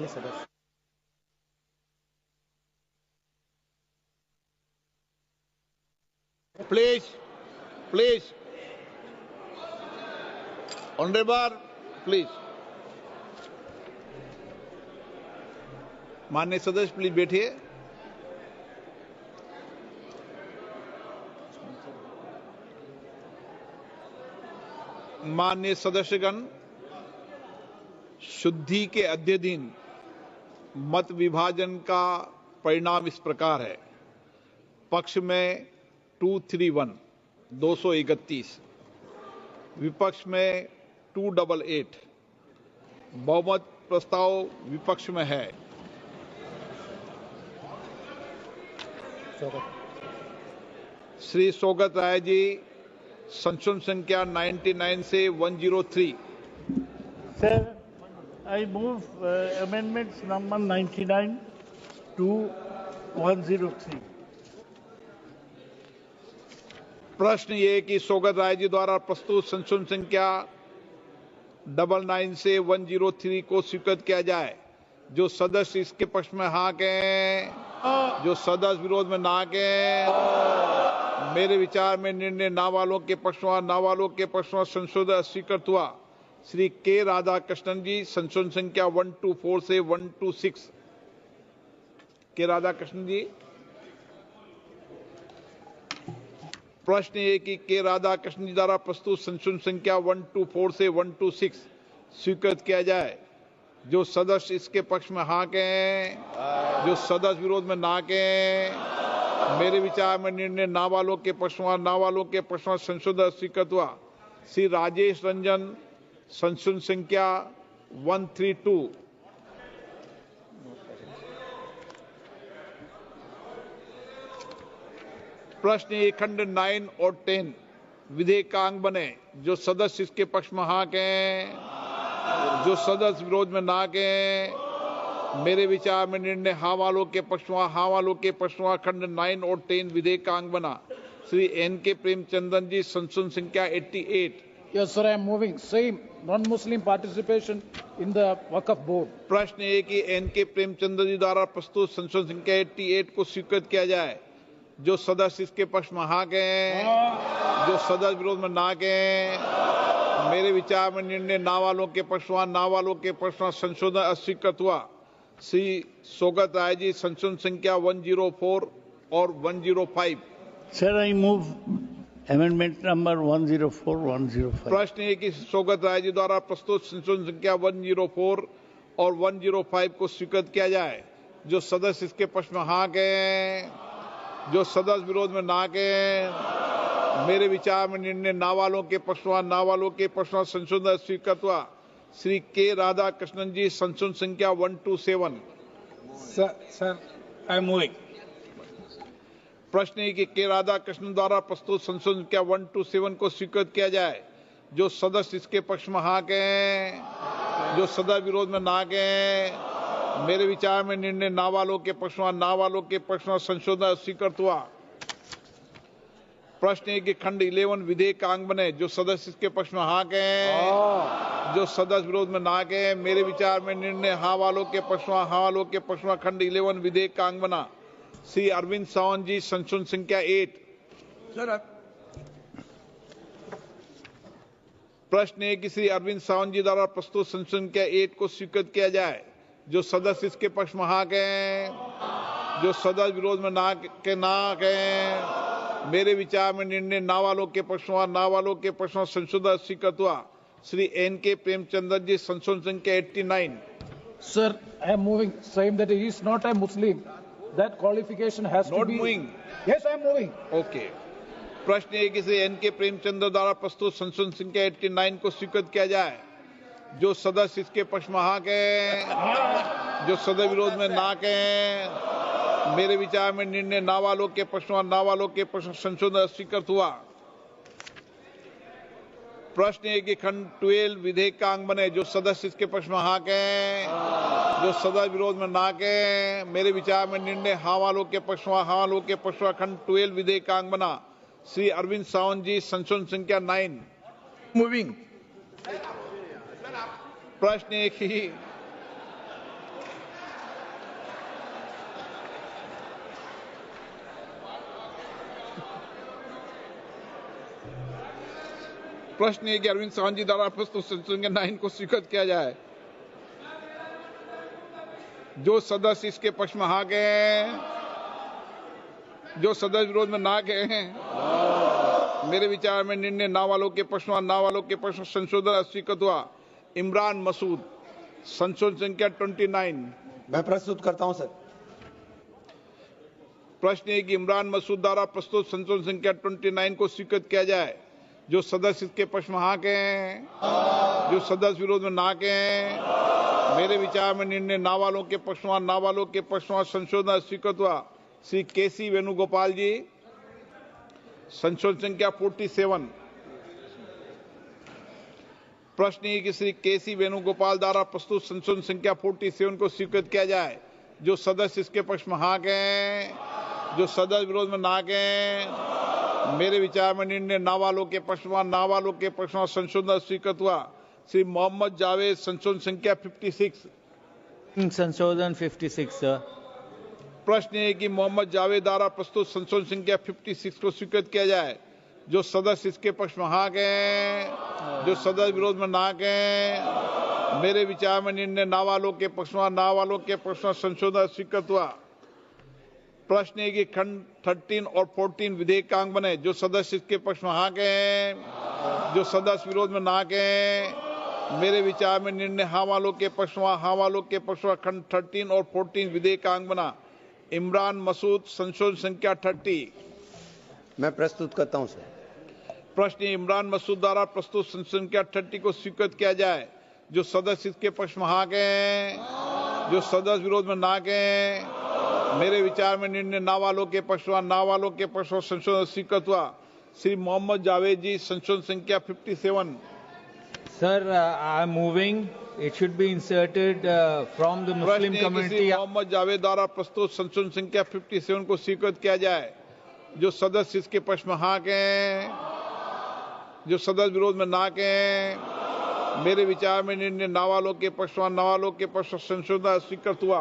सदस्य। Please. Honorable, please. माननीय सदस्य प्लीज बैठिए। माननीय सदस्यगण, शुद्धि के अद्य दिन मत विभाजन का परिणाम इस प्रकार है। पक्ष में 231, विपक्ष में 288, बहुमत प्रस्ताव विपक्ष में है। श्री सौगत राय जी, संशोधन संख्या 99 से 103। Sir, I move amendments number 99 to 103. प्रश्न ये कि सौगत राय जी द्वारा प्रस्तुत संशोधन संख्या 99 से 103 को स्वीकृत किया जाए। जो सदस्य इसके पक्ष में हाँ कहें, जो सदस्य विरोध में ना कहें। मेरे विचार में निर्णय ना वालों के पक्ष में, ना वालों के पक्ष में संशोधन स्वीकृत हुआ। श्री के राधाकृष्णन जी, संशोधन संख्या 124 से 126। के राधाकृष्णन जी, प्रश्न ये कि के राधाकृष्णन जी द्वारा प्रस्तुत संशोधन संख्या 124 से 126 स्वीकृत किया जाए। जो सदस्य इसके पक्ष में हाँ कहें, जो सदस्य विरोध में ना कहें। मेरे विचार में निर्णय ना वालों के पक्ष में, ना वालों के पक्ष में संशोधन स्वीकृत हुआ। श्री राजेश रंजन, संशोधन संख्या 132। प्रश्न ये खंड 9 और 10 विधेयक का अंग बने। जो सदस्य इसके पक्ष में हाँ कहें, जो सदस्य विरोध में ना कहें। मेरे विचार में निर्णय हाँ वालों के पक्ष में, हाँ वालों के पक्ष में खंड 9 और 10 विधेयक का अंग बना। श्री N.K. प्रेमचंद्रन जी, संशोधन संख्या 88। Yes, sir, I am moving. Same non-Muslim participation in the Waqf board. प्रश्न ये कि N.K. प्रेमचंद्र जी द्वारा प्रस्तुत संशोधन संख्या 88 को स्वीकृत किया जाए। जो सदस्य इसके पक्ष में हाँ कहें, जो सदस्य विरोध में ना कहें। मेरे विचार में निर्णय ना वालों के पक्ष में, ना वालों के पक्ष में संशोधन अस्वीकृत हुआ। श्री सौगत राय जी, संशोधन संख्या 104 और 105। Sir, I move amendment number 104, 105. प्रश्न है कि सौगत राय जी द्वारा प्रस्तुत संशोधन संख्या 104 और 105 को स्वीकृत किया जाए। जो सदस्य इसके पक्ष में हाँ कहें, जो सदस्य विरोध में ना कहें। मेरे विचार में निर्णय ना वालों के पक्ष में, ना वालों के पक्ष में संशोधन स्वीकृत हुआ। श्री के राधाकृष्णन जी, संशोधन संख्या 127। Sir, I am moving. प्रश्न है कि के राधाकृष्णन द्वारा प्रस्तुत संशोधन संख्या 127 को स्वीकृत किया जाए। जो सदस्य इसके पक्ष में हाँ कहें, जो सदस्य विरोध में ना कहें। मेरे विचार में निर्णय ना वालों के पक्ष में, ना वालों के पक्ष में संशोधन स्वीकृत हुआ। प्रश्न है कि खंड 11 विधेयक का अंग बने। जो सदस्य इसके पक्ष में हाँ कहें, जो सदस्य विरोध में ना कहें। मेरे विचार में निर्णय हाँ वालों के पक्ष में, हाँ वालों के पक्ष में खंड 11 विधेयक का अंग बना। श्री अरविंद सावंत जी, संशोधन संख्या 8। प्रश्न है कि श्री अरविंद सावंत जी द्वारा प्रस्तुत संशोधन संख्या 8 को स्वीकृत किया जाए। जो सदस्य इसके पक्ष में हाँ कहें, जो सदस्य विरोध में ना कहें। मेरे विचार में निर्णय ना वालों के पक्ष में, ना वालों के पक्ष में संशोधन स्वीकृत हुआ। श्री N.K. प्रेमचंद्र जी, संशोधन संख्या 89। Sir, I am moving. Same that he is not a Muslim. That qualification has to Not be. moving. Yes, I am moving. Okay. प्रश्न है कि श्री N.K. प्रेमचंद्र द्वारा प्रस्तुत संशोधन संख्या 89 को स्वीकृत किया जाए। जो सदस्य इसके पक्ष में हाँ कहें, जो सदस्य विरोध में ना कहें। मेरे विचार में निर्णय ना वालों के पक्ष में, ना वालों के पक्ष में संशोधन स्वीकृत हुआ। प्रश्न है कि खंड 12 विधेयक का अंग बने। जो सदस्य इसके पक्ष में हाँ कहें, जो सदस्य विरोध में ना कहें। मेरे विचार में निर्णय हाँ वालों के पक्ष में, हाँ वालों के पक्ष में खंड 12 विधेयक का अंग बना। श्री अरविंद सावंत जी, संशोधन संख्या 9। Moving. प्रश्न है कि प्रश्न है कि अरविंद सावंत जी द्वारा प्रस्तुत संशोधन संख्या 9 को स्वीकृत किया जाए। जो सदस्य इसके पक्ष में हाँ गए हैं, जो सदस्य विरोध में ना गए हैं, मेरे विचार में निर्णय ना वालों के पक्ष में, ना वालों के पक्ष में संशोधन अस्वीकृत हुआ। इमरान मसूद, संशोधन संख्या 29। मैं प्रस्तुत करता हूं सर। प्रश्न है कि इमरान मसूद द्वारा प्रस्तुत संशोधन संख्या 29 को स्वीकृत किया जाए। जो सदस्य इसके पक्ष में हाँ के हैं, जो सदस्य विरोध में ना के हैं, मेरे विचार में निर्णय ना वालों के पक्ष में, ना वालों के पक्ष में संशोधन स्वीकृत हुआ। श्री केसी वेणुगोपाल जी, संशोधन संख्या 47। प्रश्न है कि श्री केसी वेणुगोपाल द्वारा प्रस्तुत संशोधन संख्या 47 को स्वीकृत किया जाए। जो सदस्य इसके पक्ष में हाँ गए, जो सदस्य विरोध में ना गए, मेरे विचार में निर्णय ना वालों के पक्ष में, ना वालों के पक्ष में संशोधन स्वीकृत हुआ। श्री मोहम्मद जावेद, संशोधन संख्या 56। संशोधन 56 सर। प्रश्न है कि मोहम्मद जावेद द्वारा प्रस्तुत संशोधन संख्या 56 को स्वीकृत किया जाए। जो सदस्य इसके पक्ष में हाँ गए, जो सदस्य विरोध में ना गए, मेरे विचार में निर्णय ना वालों के पक्ष में, ना वालों के पक्ष में संशोधन स्वीकृत हुआ। प्रश्न है कि खंड 13 और 14 विधेयकांग बने। जो सदस्य इसके पक्ष में हाँ गए, जो सदस्य विरोध में ना गए, मेरे विचार में निर्णय हाँ वालों के पक्ष में, हाँ वालों के पक्ष में खंड 13 और 14 विधेयकांग बना। इमरान मसूद, संशोधन संख्या 30। मैं प्रस्तुत करता हूं सर। प्रश्न इमरान मसूद द्वारा प्रस्तुत संशोधन संख्या 30 को स्वीकृत किया जाए। जो सदस्य इसके पक्ष में हाँ गए, जो सदस्य विरोध में ना गए, मेरे विचार में निर्णय ना वालों के पक्ष में, ना वालों के पक्ष में संशोधन स्वीकृत हुआ। श्री मोहम्मद जावेद जी, संशोधन संख्या 57। Sir, I'm moving. It should be inserted from the Muslim community. Mohammad Javed द्वारा प्रस्तुत संशोधन संख्या 57 को स्वीकृत किया जाए। जो सदस्य इसके पक्ष में हाँ गए, जो सदस्य विरोध में ना गए, मेरे विचार में निर्णय ना वालों के पक्ष में, ना वालों के पक्ष में संशोधन स्वीकृत हुआ।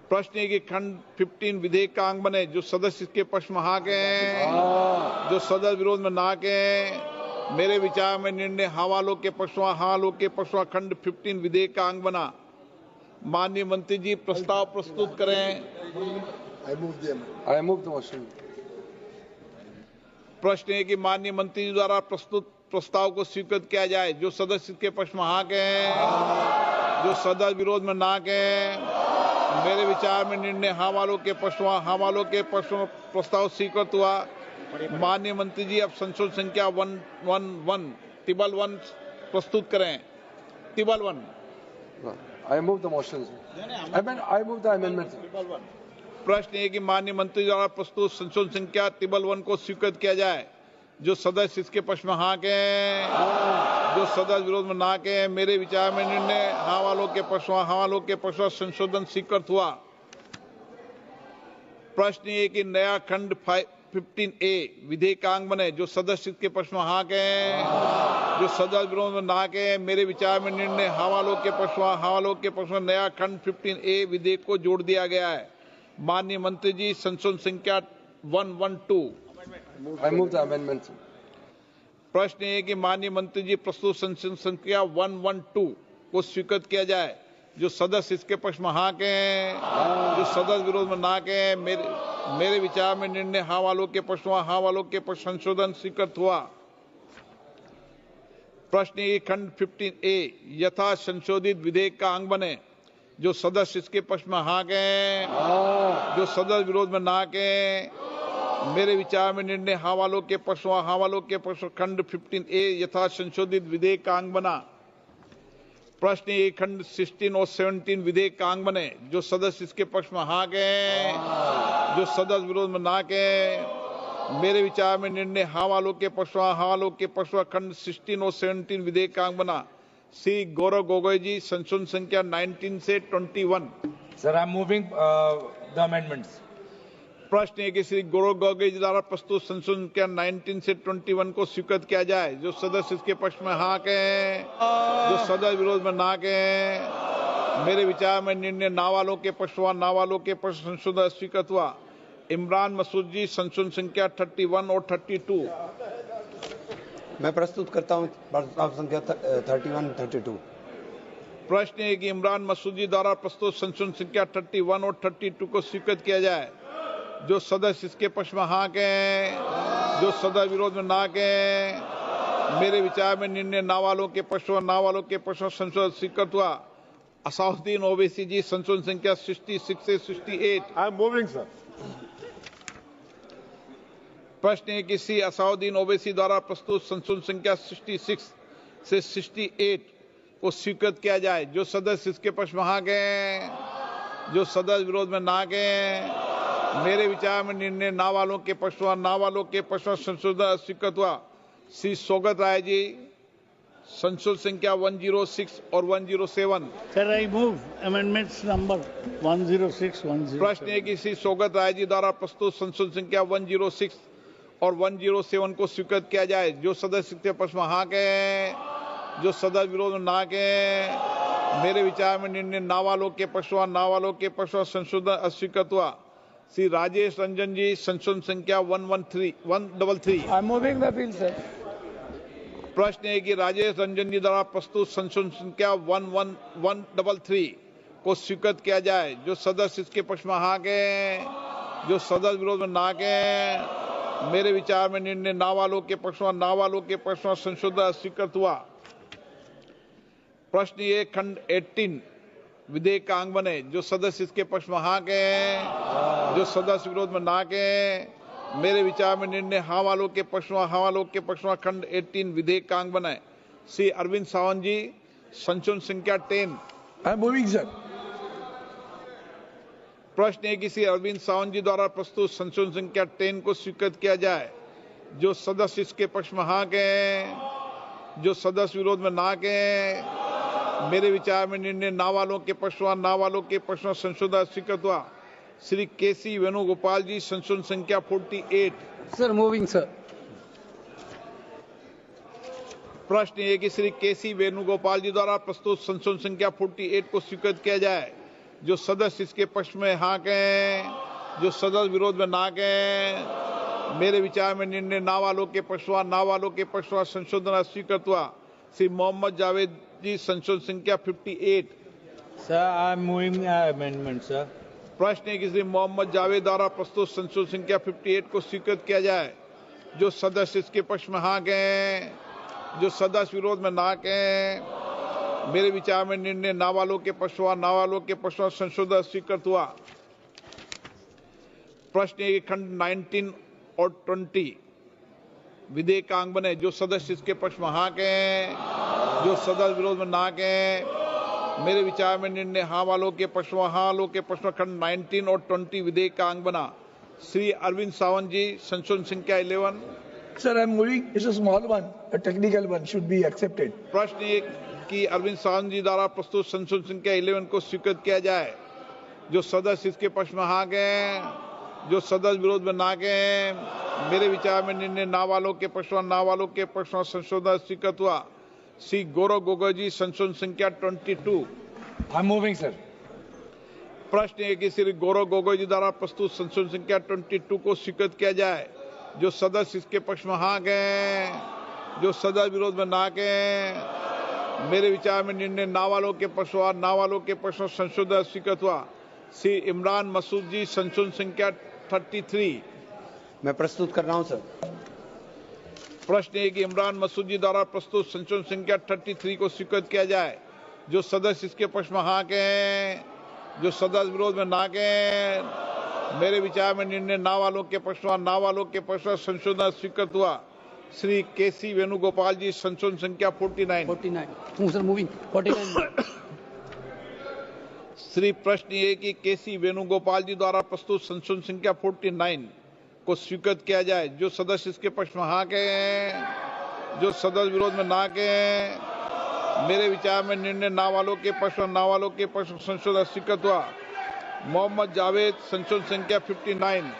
प्रश्न है कि खंड 15 विधेयक का अंग बने। जो सदस्य इसके पक्ष में हाँ गए, जो सदस्य विरोध में ना गए, मेरे विचार में निर्णय हाँ वालों के पक्ष में, हाँ वालों के पक्ष में खंड 15 विधेयक का अंग बना। माननीय मंत्री जी प्रस्ताव प्रस्तुत करें। I move the motion. प्रश्न है कि माननीय मंत्री जी द्वारा प्रस्तुत प्रस्ताव को स्वीकृत किया जाए। जो सदस्य इसके पक्ष में हाँ गए, जो सदस्य विरोध में ना गए, मेरे विचार में निर्णय हाँ वालों के पक्ष में, हाँ वालों के पक्ष में प्रस्ताव स्वीकृत हुआ। माननीय मंत्री जी अब संशोधन संख्या 111 टिबल 1 प्रस्तुत करें। टिबल 1। I move the motion. I move the amendment. प्रश्न है कि माननीय मंत्री द्वारा प्रस्तुत संशोधन संख्या टिबल 1 को स्वीकृत किया जाए। जो सदस्य इसके पक्ष में हाँ गए, जो सदस्य विरोध में ना गए, मेरे विचार में निर्णय हाँ वालों के पक्ष में, हाँ वालों के पक्ष में संशोधन स्वीकृत हुआ। प्रश्न ये कि नया खंड 15A विधेयकांग बने। जो सदस्य इसके पक्ष में हाँ गए, जो सदस्य विरोध में ना गए, मेरे विचार में निर्णय हाँ वालों के पक्ष में, हाँ वालों के पक्ष में नया खंड 15A विधेयक को जोड़ दिया गया है। माननीय मंत्री जी संशोधन संख्या 112। I move the amendment. प्रश्न है कि माननीय मंत्री जी प्रस्तुत संशोधन संख्या 112 को स्वीकृत किया जाए। जो सदस्य इसके पक्ष में हाँ के, जो सदस्य विरोध में ना के, मेरे विचार में निर्णय हाँ वालों के पक्ष में, हाँ वालों के पक्ष संशोधन स्वीकृत हुआ। प्रश्न है खंड 15A यथा संशोधित विधेयक का अंग बने। जो सदस्य इसके पक्ष में हाँ गए, जो सदस्य विरोध में ना गए, मेरे विचार में निर्णय हाँ वालों के पक्ष में, हाँ वालों के पक्ष खंड 15A यथा संशोधित विधेयक का अंग बना। प्रश्न ये खंड 16 और 17 विधेयक का अंग बने। जो सदस्य इसके पक्ष में हाँ गए, जो सदस्य विरोध में ना गए, मेरे विचार में निर्णय हाँ वालों के पक्ष में, हाँ वालों के पक्ष खंड 16 और 17 विधेयक का अंग बना। श्री गौरव गोगोई जी संशोधन संख्या 19 से 21। Sir, I'm moving the amendments. प्रश्न है कि श्री गौरव गोगोई जी द्वारा प्रस्तुत संशोधन संख्या 19 से 21 को स्वीकृत किया जाए। जो सदस्य इसके पक्ष में हाँ गए, जो सदस्य विरोध में ना गए, मेरे विचार में निर्णय ना वालों के पक्ष में, ना वालों के पक्ष संशोधन स्वीकृत हुआ। इमरान मसूद जी संशोधन संख्या 31 और 32। मैं प्रस्तुत करता हूं प्रस्ताव संख्या 31 32। प्रश्न है कि इमरान मसूदी द्वारा प्रस्तुत संशोधन संख्या 31 और 32 को स्वीकृत किया जाए। जो सदस्य इसके पक्ष में हाँ कहें, जो सदस्य विरोध में ना कहें। मेरे विचार में निर्णय ना वालों के पक्ष में, ना वालों के पक्ष में संशोधन स्वीकृत हुआ। असाउद्दीन ओवैसी जी संशोधन संख्या 66 से 68। I am moving, sir. प्रश्न है कि श्री असाउद्दीन ओवैसी द्वारा प्रस्तुत संशोधन संख्या 66 से 68 को स्वीकृत किया जाए। जो सदस्य इसके पक्ष में हाँ कहें, जो सदस्य विरोध में ना कहें। मेरे विचार में निर्णय ना वालों के पक्ष में, ना वालों के पक्ष में संशोधन स्वीकृत हुआ। श्री सौगत राय जी संशोधन संख्या 106 और 107। Sir, I move amendments number 106, 107. प्रश्न है कि श्री सौगत राय जी द्वारा प्रस्तुत संशोधन संख्या 106 और 107 को स्वीकृत किया जाए। जो सदस्य इसके पक्ष में हाँ कहें, जो सदस्य विरोध में ना कहें। मेरे विचार में निर्णय ना वालों के पक्ष में, ना वालों के पक्ष में संशोधन अस्वीकृत हुआ। श्री राजेश रंजन जी संशोधन संख्या 133। I am moving the bill, sir. प्रश्न है कि राजेश रंजन जी द्वारा प्रस्तुत संशोधन संख्या 133 को स्वीकृत किया जाए। जो सदस्य इसके पक्ष में हाँ कहें, जो सदस्य विरोध में ना कहें। मेरे विचार में निर्णय ना वालों के पक्ष में, ना वालों के पक्ष में संशोधन स्वीकृत हुआ। प्रश्न ये खंड 18 विधेयक का अंग बने। जो सदस्य इसके पक्ष में हाँ कहें, जो सदस्य विरोध में ना कहें। मेरे विचार में निर्णय हाँ वालों के पक्ष में, हाँ वालों के पक्ष में खंड 18 विधेयक का अंग बने। श्री अरविंद सावंत जी संशोधन संख्या 10। I am moving, sir. प्रश्न है कि श्री अरविंद सावंत जी द्वारा प्रस्तुत संशोधन संख्या 10 को स्वीकृत किया जाए। जो सदस्य इसके पक्ष में हाँ कहें, जो सदस्य विरोध में ना कहें। मेरे विचार में निर्णय ना वालों के पक्ष में, ना वालों के पक्ष में संशोधन स्वीकृत हुआ। श्री केसी वेणुगोपाल जी संशोधन संख्या 48। Sir moving sir. प्रश्न ये कि श्री केसी वेणुगोपाल जी द्वारा प्रस्तुत संशोधन संख्या 48 को स्वीकृत किया जाए। जो सदस्य इसके पक्ष में हाँ कहें, जो सदस्य विरोध में ना कहें। मेरे विचार में निर्णय ना वालों के पक्ष में, ना वालों के पक्ष में संशोधन स्वीकृत हुआ। श्री मोहम्मद जावेद जी संशोधन संख्या 58। Sir, I am moving amendment, sir. प्रश्न है कि श्री मोहम्मद जावेद द्वारा प्रस्तुत संशोधन संख्या 58 को स्वीकृत किया जाए। जो सदस्य इसके पक्ष में हाँ कहें, जो सदस्य विरोध में ना कहें। मेरे विचार में निर्णय ना वालों के पक्ष में, ना वालों के पक्ष में संशोधन स्वीकृत हुआ। प्रश्न है कि खंड 19 और 20 विधेयक का अंग बने। जो सदस्य इसके पक्ष में हाँ कहें, जो सदस्य विरोध में ना कहें। मेरे विचार में निर्णय हाँ वालों के पक्ष में, हाँ वालों के पक्ष में खंड 19 और 20 विधेयक का अंग बना। श्री अरविंद सावंत जी संशोधन संख्या 11। Sir, I am moving. It's a small one, a technical one, should be accepted. प्रश्न एक कि अरविंद सावंत जी द्वारा प्रस्तुत संशोधन संख्या 11 को स्वीकृत किया जाए। जो सदस्य इसके पक्ष में हाँ कहें, जो सदस्य विरोध में ना कहें। मेरे विचार में निर्णय ना वालों के पक्ष में, ना वालों के पक्ष में संशोधन स्वीकृत हुआ। श्री गौरव गोगोई जी संशोधन संख्या 22। I am moving, sir. प्रश्न है कि श्री गौरव गोगोई जी द्वारा प्रस्तुत संशोधन संख्या 22 को स्वीकृत किया जाए। जो सदस्य इसके पक्ष में हाँ कहें, जो सदस्य विरोध में ना कहें। मेरे विचार में निर्णय ना वालों के पक्ष में, ना वालों के पक्ष में संशोधन स्वीकृत हुआ। श्री इमरान मसूद जी संशोधन संख्या 33। मैं प्रस्तुत कर रहा हूं सर। प्रश्न है कि इमरान मसूद जी द्वारा प्रस्तुत संशोधन संख्या 33 को स्वीकृत किया जाए। जो सदस्य इसके पक्ष में हाँ कहें, जो सदस्य विरोध में ना कहें। मेरे विचार में निर्णय ना वालों के पक्ष में, ना वालों के पक्ष में संशोधन स्वीकृत हुआ। श्री केसी वेणुगोपाल जी संशोधन संख्या 49। Sir moving 49। श्री प्रश्न ये कि केसी वेणुगोपाल जी द्वारा प्रस्तुत संशोधन संख्या 49 को स्वीकृत किया जाए। जो सदस्य इसके पक्ष में हाँ कहें, जो सदस्य विरोध में ना कहें। मेरे विचार में निर्णय ना वालों के पक्ष में, ना वालों के पक्ष में संशोधन स्वीकृत हुआ। मोहम्मद जावेद संशोधन संख्या 59।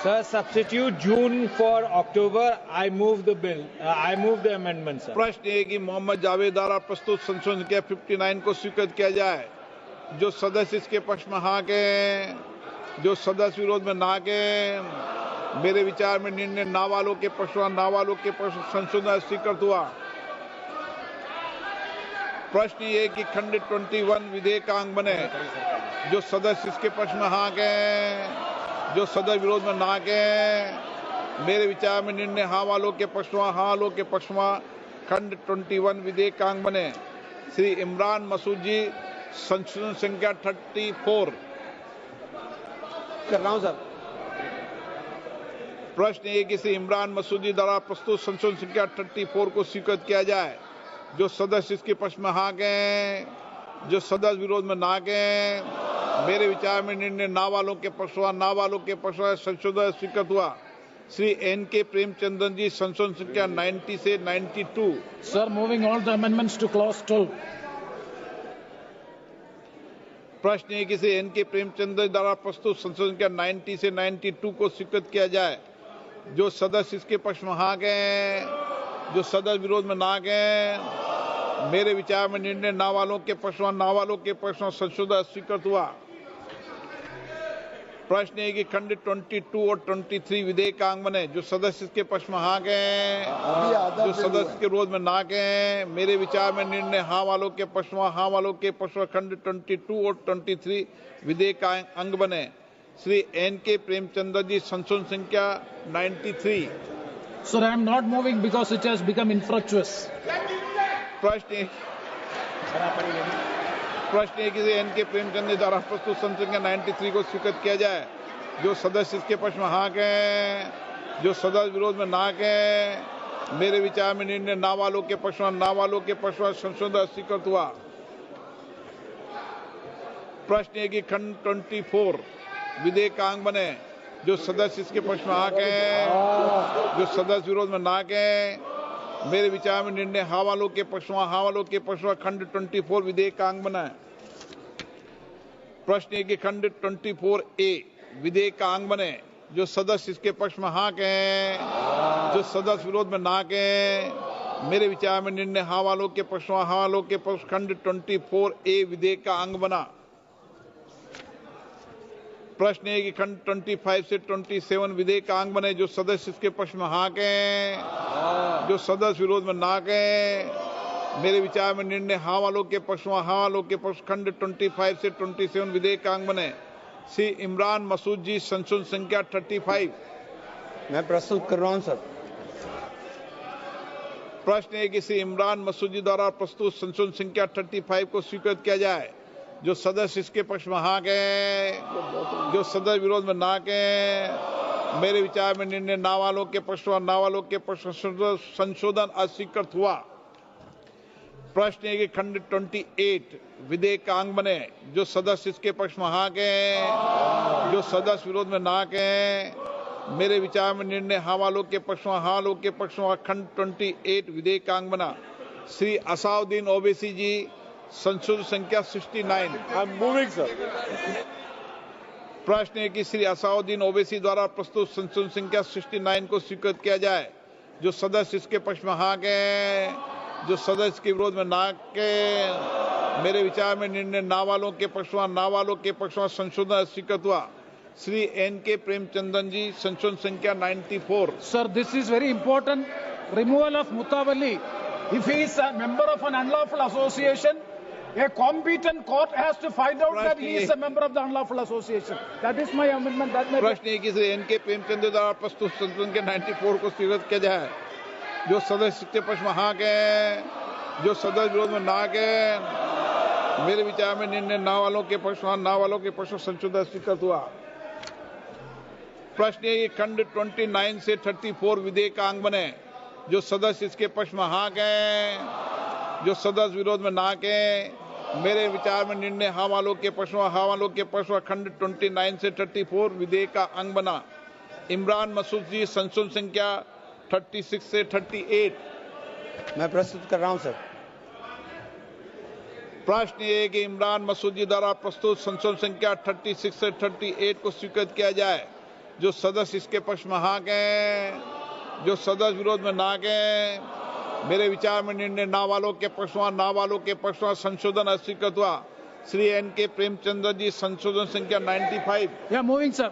Sir, substitute June for October. I move the bill. I move the amendment, sir. प्रश्न है कि मोहम्मद जावेद द्वारा प्रस्तुत संशोधन संख्या 59 को स्वीकृत किया जाए। जो सदस्य इसके पक्ष में हाँ कहें, जो सदस्य विरोध में ना के मेरे विचार में निर्णय नाबालोग के पक्ष में नाबालोग के पक्ष संशोधन स्वीकृत हुआ। प्रश्न ये कि खंड 21 विधेयक का अंग बने। जो सदस्य इसके पक्ष में हाँ के, जो सदस्य विरोध में ना के मेरे विचार में निर्णय हाँ वालों के पक्ष में हाँ वालों के पक्ष में खंड 21 विधेयक का अंग बने। श्री इमरान मसूद जी संशोधन संख्या 34 कर रहा हूं सर। प्रश्न ये कि श्री इमरान मसूदी द्वारा प्रस्तुत संशोधन संख्या 34 को स्वीकृत किया जाए। जो सदस्य इसके पक्ष में हाँ गए, जो सदस्य विरोध में ना गए मेरे विचार में निर्णय ना वालों के पक्ष में ना वालों के पक्ष में संशोधन स्वीकृत हुआ। श्री एन.के. प्रेमचंद्रन जी संशोधन संख्या 90 से 92। Sir, moving all the amendments to clause 12. प्रश्न है कि श्री एन.के. प्रेमचंद्र द्वारा प्रस्तुत संशोधन संख्या 90 से 92 को स्वीकृत किया जाए। जो सदस्य इसके पक्ष में हाँ गए, जो सदस्य विरोध में ना गए मेरे विचार में निर्णय ना वालों के पक्ष में ना वालों के पक्ष में संशोधन स्वीकृत हुआ। प्रश्न है कि खंड 22 और 23 विधेयक का अंग बने। जो सदस्य इसके पक्ष में हाँ गए, जो सदस्य के विरोध में ना गए मेरे विचार में निर्णय हाँ वालों के पक्ष में हाँ वालों के पक्ष में खंड 22 और 23 विधेयक का अंग बने। श्री एन.के. प्रेमचंद्र जी संशोधन संख्या 93। Sir, I am not moving because it has become infructuous. प्रश्न है कि एन.के. प्रेमचंद द्वारा प्रस्तुत संशोधन संख्या 93 को स्वीकृत किया जाए। जो सदस्य इसके पक्ष में हाँ गए, जो सदस्य विरोध में ना गए मेरे विचार में निर्णय ना वालों के पक्ष में ना वालों के पक्ष में संशोधन स्वीकृत हुआ। प्रश्न है कि खंड 24 विधेयक का अंग बने। जो सदस्य इसके पक्ष में हाँ गए, जो सदस्य विरोध में ना गए मेरे विचार में निर्णय हाँ वालों के पक्ष में हाँ वालों के पक्ष में खंड 24 विधेयक का अंग बना है। प्रश्न है कि खंड 24A विधेयक का अंग बने। जो सदस्य इसके पक्ष में हाँ गए, जो सदस्य विरोध में ना गए मेरे विचार में निर्णय हाँ वालों के पक्ष में हाँ वालों के पक्ष खंड 24A विधेयक का अंग बना। प्रश्न है कि खंड 25 से 27 विधेयक का अंग बने। जो सदस्य इसके पक्ष में हाँ गए, जो सदस्य विरोध में ना गए मेरे विचार में निर्णय हाँ वालों के पक्ष में हाँ वालों के पक्ष खंड 25 से 27 विधेयक का अंग बने। श्री इमरान मसूद जी संशोधन संख्या 35। मैं प्रस्तुत कर रहा हूं सर। प्रश्न है कि श्री इमरान मसूद जी द्वारा प्रस्तुत संशोधन संख्या 35 को स्वीकृत किया जाए। जो सदस्य इसके पक्ष में हाँ गए, जो सदस्य विरोध में ना गए मेरे विचार में निर्णय ना वालों के पक्ष में ना वालों के पक्ष संशोधन अस्वीकृत हुआ। प्रश्न है कि खंड 28 विधेयक का अंग बने। जो सदस्य इसके पक्ष में हाँ गए, जो सदस्य विरोध में ना गए मेरे विचार में निर्णय हाँ वालों के पक्ष में हाँ वालों के पक्ष में खंड 28 विधेयक का अंग बना। श्री असाउद्दीन ओवैसी जी संशोधन संख्या 69। I am moving sir. प्रश्न है कि श्री असाउद्दीन ओवैसी द्वारा प्रस्तुत संशोधन संख्या 69 को स्वीकृत किया जाए। जो सदस्य इसके पक्ष में हाँ गए, जो सदस्य के विरोध में ना के मेरे विचार में निर्णय ना वालों के पक्ष में ना वालों के पक्ष में संशोधन स्वीकृत हुआ। श्री एन.के. प्रेमचंद्रन जी संशोधन संख्या 94। Sir, this is very important. Removal of Mutawalli. If he is a member of an unlawful association, a competent court has to find out that he is a member of the unlawful association. That is my amendment. That may प्रश्न है कि श्री एन.के. प्रेमचंद्र द्वारा प्रस्तुत संशोधन के 94 को स्वीकृत किया जाए। जो सदस्य के पक्ष में हाँ गए, जो सदस्य विरोध में ना गए मेरे विचार में निर्णय ना वालों के पक्ष में ना वालों के पक्ष में संशोधन स्वीकृत हुआ। प्रश्न है कि खंड 29 से 34 विधेयक का अंग बने। जो सदस्य इसके पक्ष में हाँ गए, जो सदस्य विरोध में ना गए मेरे विचार में निर्णय हाँ वालों के पक्ष में हाँ वालों के पक्ष में खंड 29 से 34 विधेयक का अंग बना। इमरान मसूद जी संशोधन संख्या 36 से 38। मैं प्रस्तुत कर रहा हूं सर। प्रश्न ये है कि इमरान मसूद जी द्वारा प्रस्तुत संशोधन संख्या 36 से 38 को स्वीकृत किया जाए। जो सदस्य इसके पक्ष में हाँ गए, जो सदस्य विरोध में ना गए मेरे विचार में निर्णय ना वालों के पक्ष में ना वालों के पक्ष में संशोधन अस्वीकृत हुआ। श्री N.K. प्रेमचंद्र जी संशोधन संख्या 95। Yeah, moving, sir.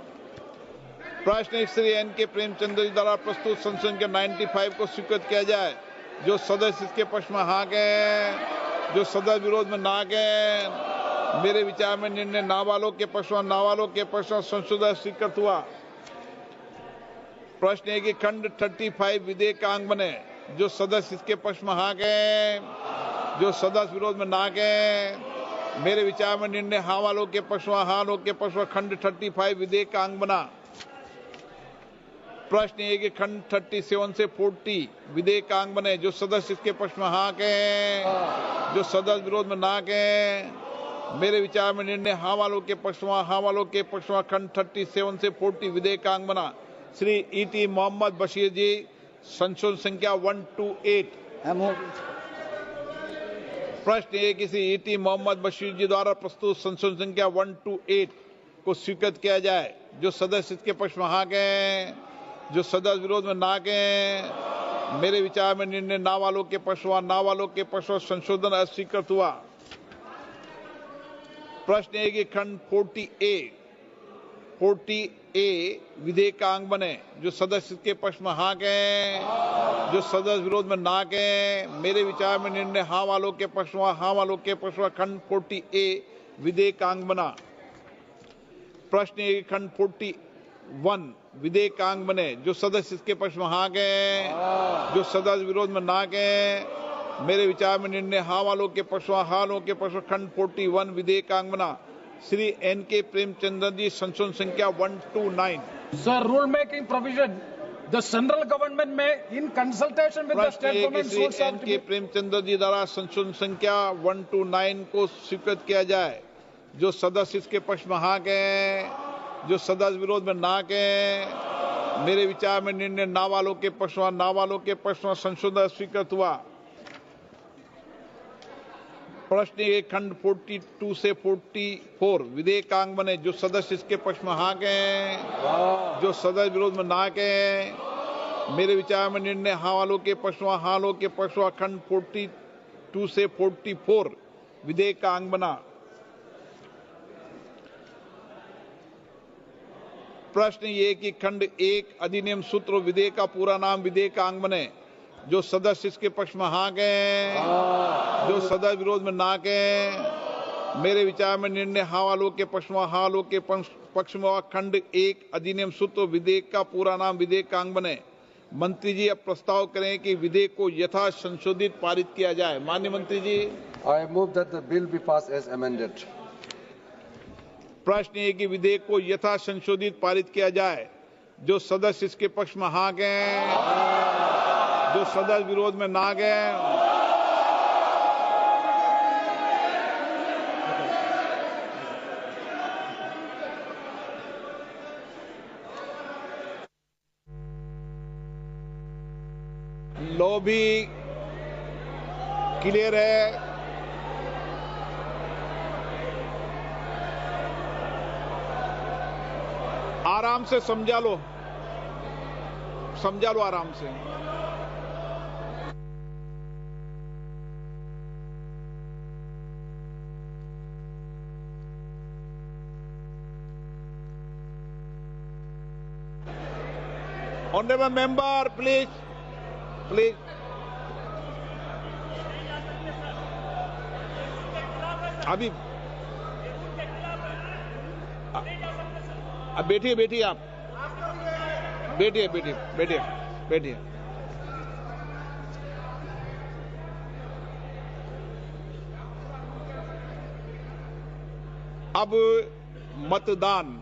प्रश्न श्री N.K. प्रेमचंद्र जी द्वारा प्रस्तुत संशोधन संख्या 95 को स्वीकृत किया जाए। जो सदस्य इसके पक्ष में हाँ गए, जो सदस्य विरोध में ना गए, मेरे विचार में निर्णय ना वालों के पक्ष में, ना वालों के पक्ष में संशोधन स्वीकृत हुआ। प्रश्न है कि खंड 35 विधेयक का अंग बने। जो सदस्य इसके पक्ष में हाँ गए, जो सदस्य विरोध में ना गए, मेरे विचार में निर्णय हाँ वालों के पक्ष में, हाँ वालों के पक्ष में खंड 35 विधेयक का अंग बना। प्रश्न है कि खंड 37 से 40 विधेयक का अंग बने। जो सदस्य इसके पक्ष में हाँ गए, जो सदस्य विरोध में ना गए, मेरे विचार में निर्णय हाँ वालों के पक्ष में, हाँ वालों के पक्ष में खंड 37 से 40 विधेयक का अंग बना। श्री E.T. मोहम्मद बशीर जी संशोधन संख्या 128। प्रश्न है कि श्री E.T. मोहम्मद बशीर जी द्वारा प्रस्तुत संशोधन संख्या 128 को स्वीकृत किया जाए। जो सदस्य इसके पक्ष में हाँ गए, जो सदस्य विरोध में ना गए, मेरे विचार में निर्णय ना वालों के पक्ष में, ना वालों के पक्ष में संशोधन अस्वीकृत हुआ। प्रश्न है कि खंड 40A विधेयक का अंग बने। जो सदस्य इसके पक्ष में हाँ गए, जो सदस्य विरोध में ना गए, मेरे विचार में निर्णय हाँ वालों के पक्ष में, हाँ वालों के पक्ष में खंड 40A विधेयक का अंग बना। प्रश्न है कि खंड 41 विधेयक का अंग बने। जो सदस्य इसके पक्ष में हाँ गए, जो सदस्य विरोध में ना गए, मेरे विचार में निर्णय हाँ वालों के पक्ष में, हाँ वालों के पक्ष में खंड 41 विधेयक का अंग बना। श्री N.K. प्रेमचंद्र जी संशोधन संख्या 129। Sir, rule making provision. The central government may, in consultation with the state government, Shri should have to N.K. be- Premchandra ji द्वारा संशोधन संख्या 129 को स्वीकृत किया जाए। जो सदस्य इसके पक्ष में हाँ गए, जो सदस्य विरोध में ना गए, मेरे विचार में निर्णय ना वालों के पक्ष में, ना वालों के पक्ष में संशोधन स्वीकृत हुआ। प्रश्न है खंड 42 से 44 विधेयक का अंग बने। जो सदस्य इसके पक्ष में हाँ गए, जो सदस्य विरोध में ना गए, मेरे विचार में निर्णय हाँ वालों के पक्ष में, हाँ वालों के पक्ष में खंड 42 से 44 विधेयक का अंग बना। प्रश्न ये कि खंड 1 अधिनियम सूत्र विधेयक का पूरा नाम विधेयक का अंग बने। जो सदस्य इसके पक्ष में हाँ गए, जो सदस्य विरोध में ना गए, मेरे विचार में निर्णय हाँ वालों के पक्ष में, हाँ वालों के पक्ष में खंड 1 अधिनियम सूत्र विधेयक का पूरा नाम विधेयक का अंग बने। मंत्री जी अब प्रस्ताव करें कि विधेयक को यथा संशोधित पारित किया जाए। माननीय मंत्री जी। I move that the bill be passed as amended. प्रश्न है कि विधेयक को यथा संशोधित पारित किया जाए। जो सदस्य इसके पक्ष में हाँ गए, जो सदस्य विरोध में ना गए, लॉ भी क्लियर है। आराम से समझा लो आराम से। ऑनरेबल मेंबर प्लीज अभी अब बैठिए आप बैठिए। अब मतदान।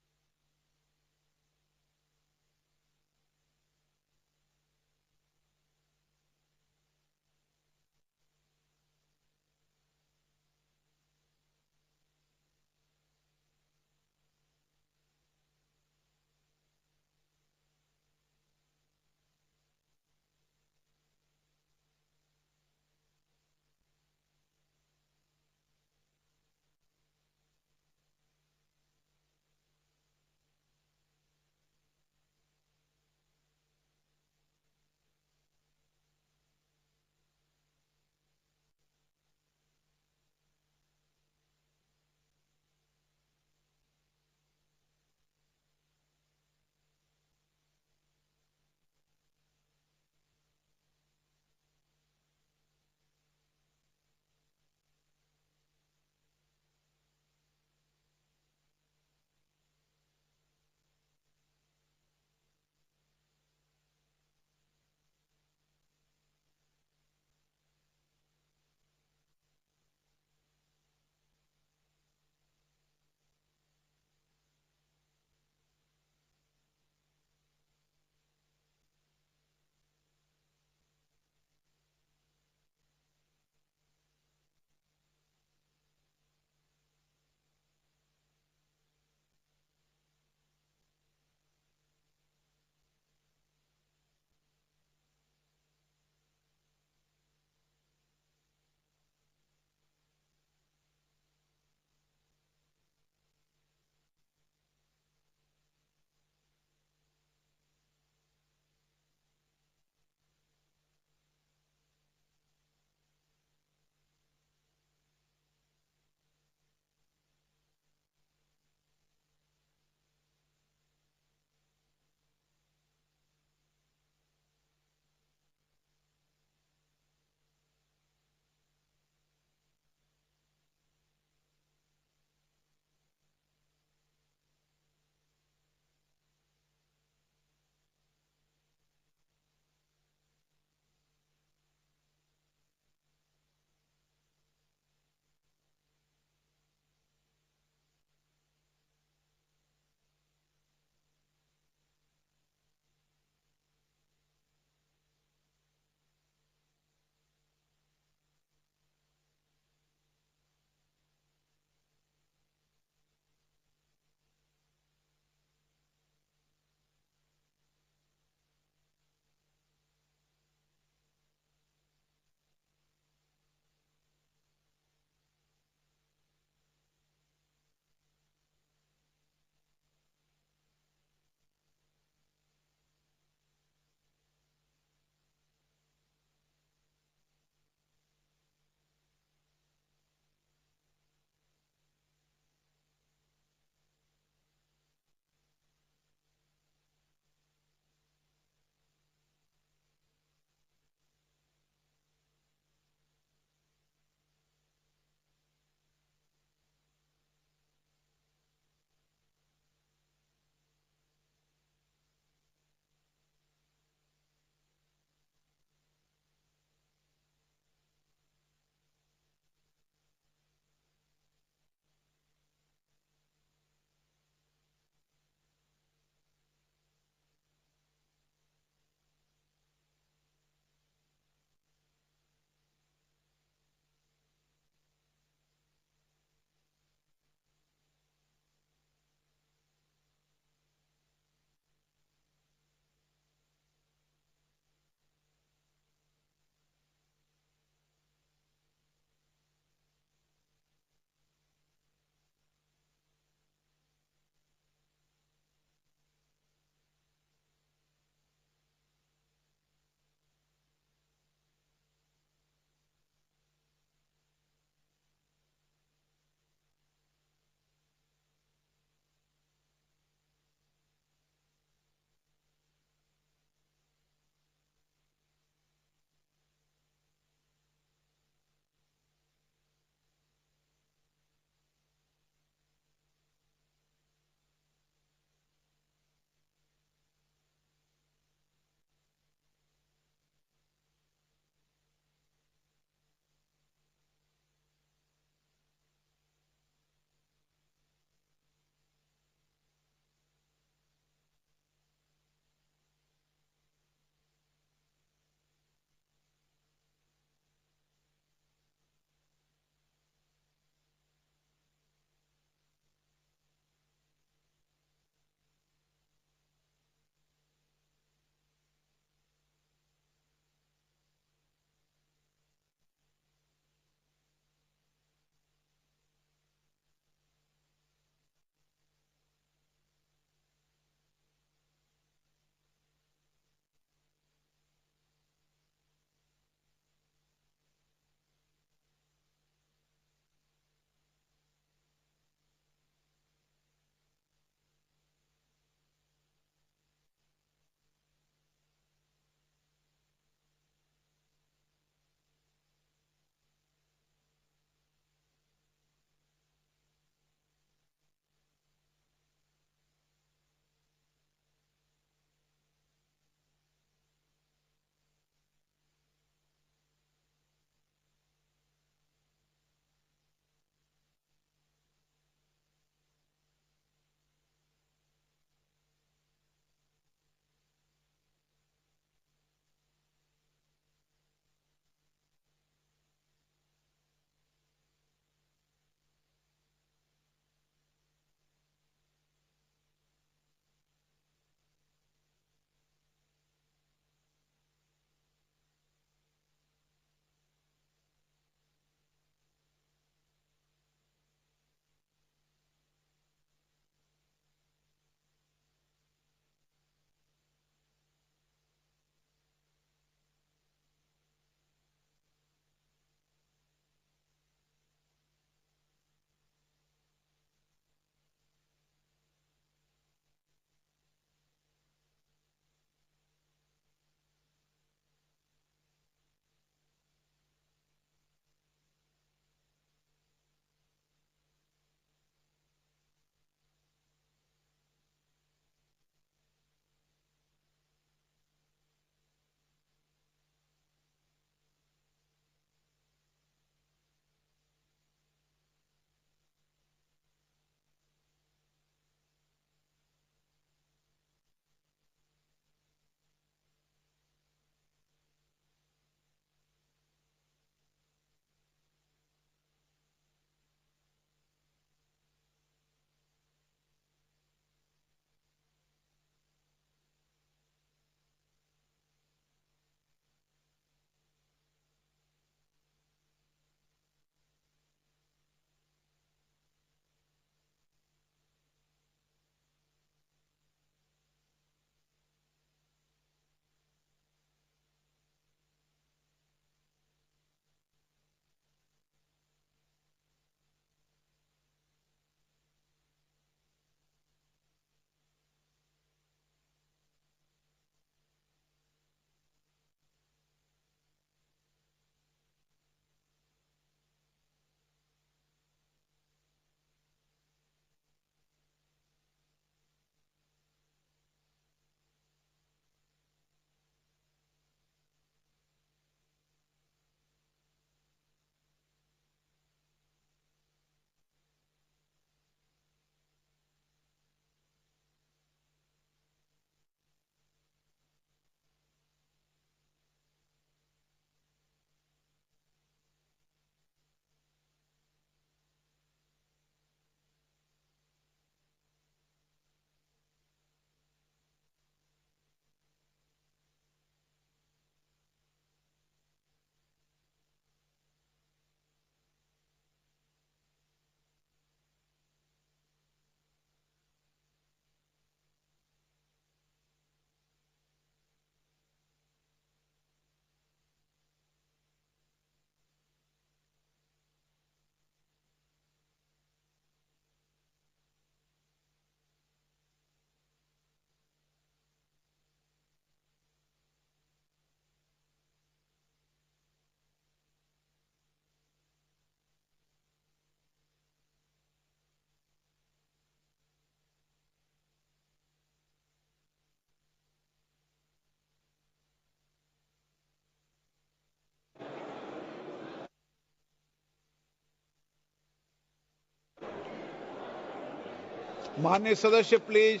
माननीय सदस्य please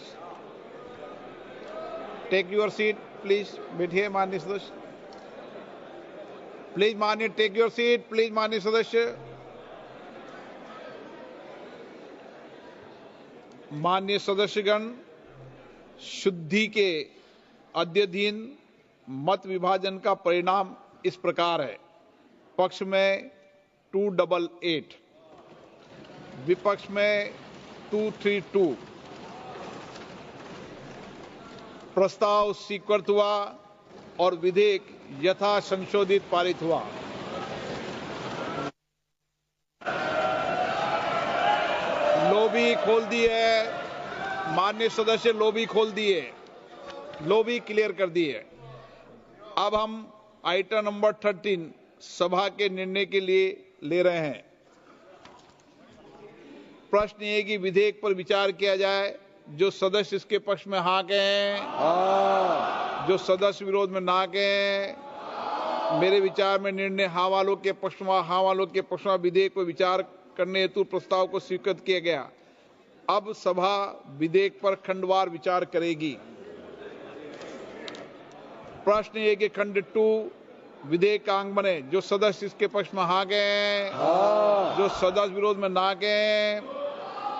take your seat, please बैठिए माननीय सदस्य, प्लीज माननीय टेक योर सीट, प्लीज माननीय सदस्य। माननीय सदस्यगण, शुद्धि के अद्यधीन मत विभाजन का परिणाम इस प्रकार है। पक्ष में 288, विपक्ष में 232। प्रस्ताव स्वीकृत हुआ और विधेयक यथा संशोधित पारित हुआ। लॉबी खोल दी है माननीय सदस्य, लॉबी खोल दी है, लॉबी क्लियर कर दी है। अब हम आइटम नंबर 13 सभा के निर्णय के लिए ले रहे हैं। प्रश्न ये कि विधेयक पर विचार किया जाए। जो सदस्य इसके पक्ष में हाँ कहें, जो सदस्य विरोध में ना कहें। मेरे विचार में निर्णय हाँ वालों के पक्ष में, हाँ वालों के पक्ष में विधेयक पर विचार करने हेतु प्रस्ताव को स्वीकृत किया गया। अब सभा विधेयक पर खंडवार विचार करेगी। प्रश्न ये कि खंड 2 विधेयक का अंग बने। जो सदस्य इसके पक्ष में हाँ गए, जो सदस्य विरोध में ना गए।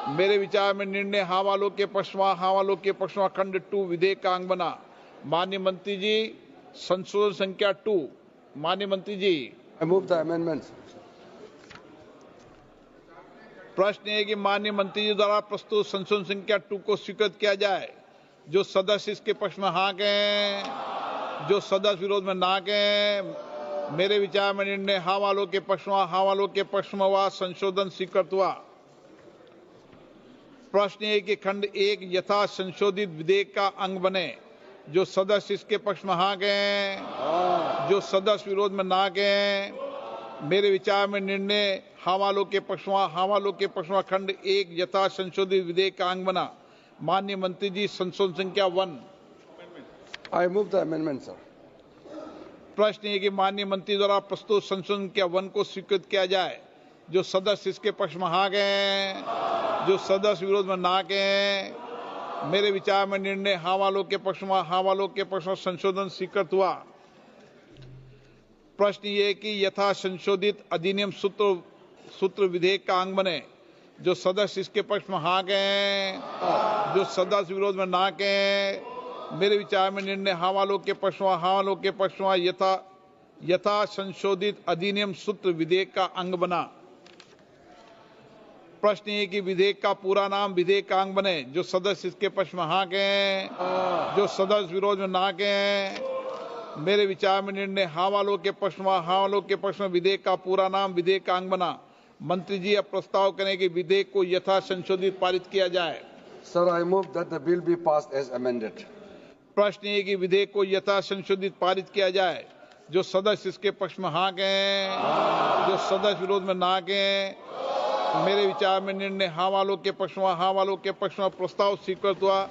मेरे विचार में निर्णय हाँ वालों के पक्ष में, हाँ वालों के पक्ष में खंड 2 विधेयक का अंग बना। माननीय मंत्री जी, संशोधन संख्या 2। माननीय मंत्री जी, I move the amendments. प्रश्न है कि माननीय मंत्री जी द्वारा प्रस्तुत संशोधन संख्या 2 को स्वीकृत किया जाए। जो सदस्य इसके पक्ष में हाँ कहें, जो सदस्य विरोध में ना कहें। मेरे विचार में निर्णय हाँ वालों के पक्ष में, हाँ वालों के पक्ष में हुआ। संशोधन स्वीकृत हुआ। प्रश्न है कि खंड 1 यथा संशोधित विधेयक का अंग बने। जो सदस्य इसके पक्ष में हाँ कहें, जो सदस्य विरोध में ना कहें। मेरे विचार में निर्णय हाँ वालों के पक्ष में, हाँ वालों के पक्ष में खंड 1 यथा संशोधित विधेयक का अंग बना। माननीय मंत्री जी, संशोधन संख्या 1। I move the amendment, sir. प्रश्न है कि माननीय मंत्री द्वारा प्रस्तुत संशोधन संख्या 1 को स्वीकृत किया जाए। जो सदस्य इसके पक्ष में हाँ गए, जो सदस्य विरोध में ना गए। मेरे विचार में निर्णय हाँ वालों के पक्ष में, हाँ वालों के पक्ष में संशोधन स्वीकृत हुआ। प्रश्न ये कि यथा संशोधित अधिनियम सूत्र विधेयक का अंग बने। जो सदस्य इसके पक्ष में हाँ गए, जो सदस्य विरोध में ना गए। मेरे विचार में निर्णय हाँ वालों के पक्ष में, हाँ वालों के पक्ष में यथा संशोधित अधिनियम सूत्र विधेयक का अंग बना। प्रश्न ये कि विधेयक का पूरा नाम विधेयक का अंग बने। जो सदस्य इसके पक्ष में हाँ कहें, जो सदस्य विरोध में ना कहें। मेरे विचार में निर्णय हाँ वालों के पक्ष में, हाँ वालों के पक्ष में विधेयक का पूरा नाम विधेयक का अंग बना। मंत्री जी अब प्रस्ताव करें कि विधेयक को यथा संशोधित पारित किया जाए। Sir, I move that the bill be passed as amended. प्रश्न ये कि विधेयक को यथा संशोधित पारित किया जाए। जो सदस्य इसके पक्ष में हाँ कहें, जो सदस्य विरोध में ना कहें। मेरे विचार में निर्णय हाँ वालों के पक्ष में, हाँ वालों के पक्ष में प्रस्ताव स्वीकृत हुआ।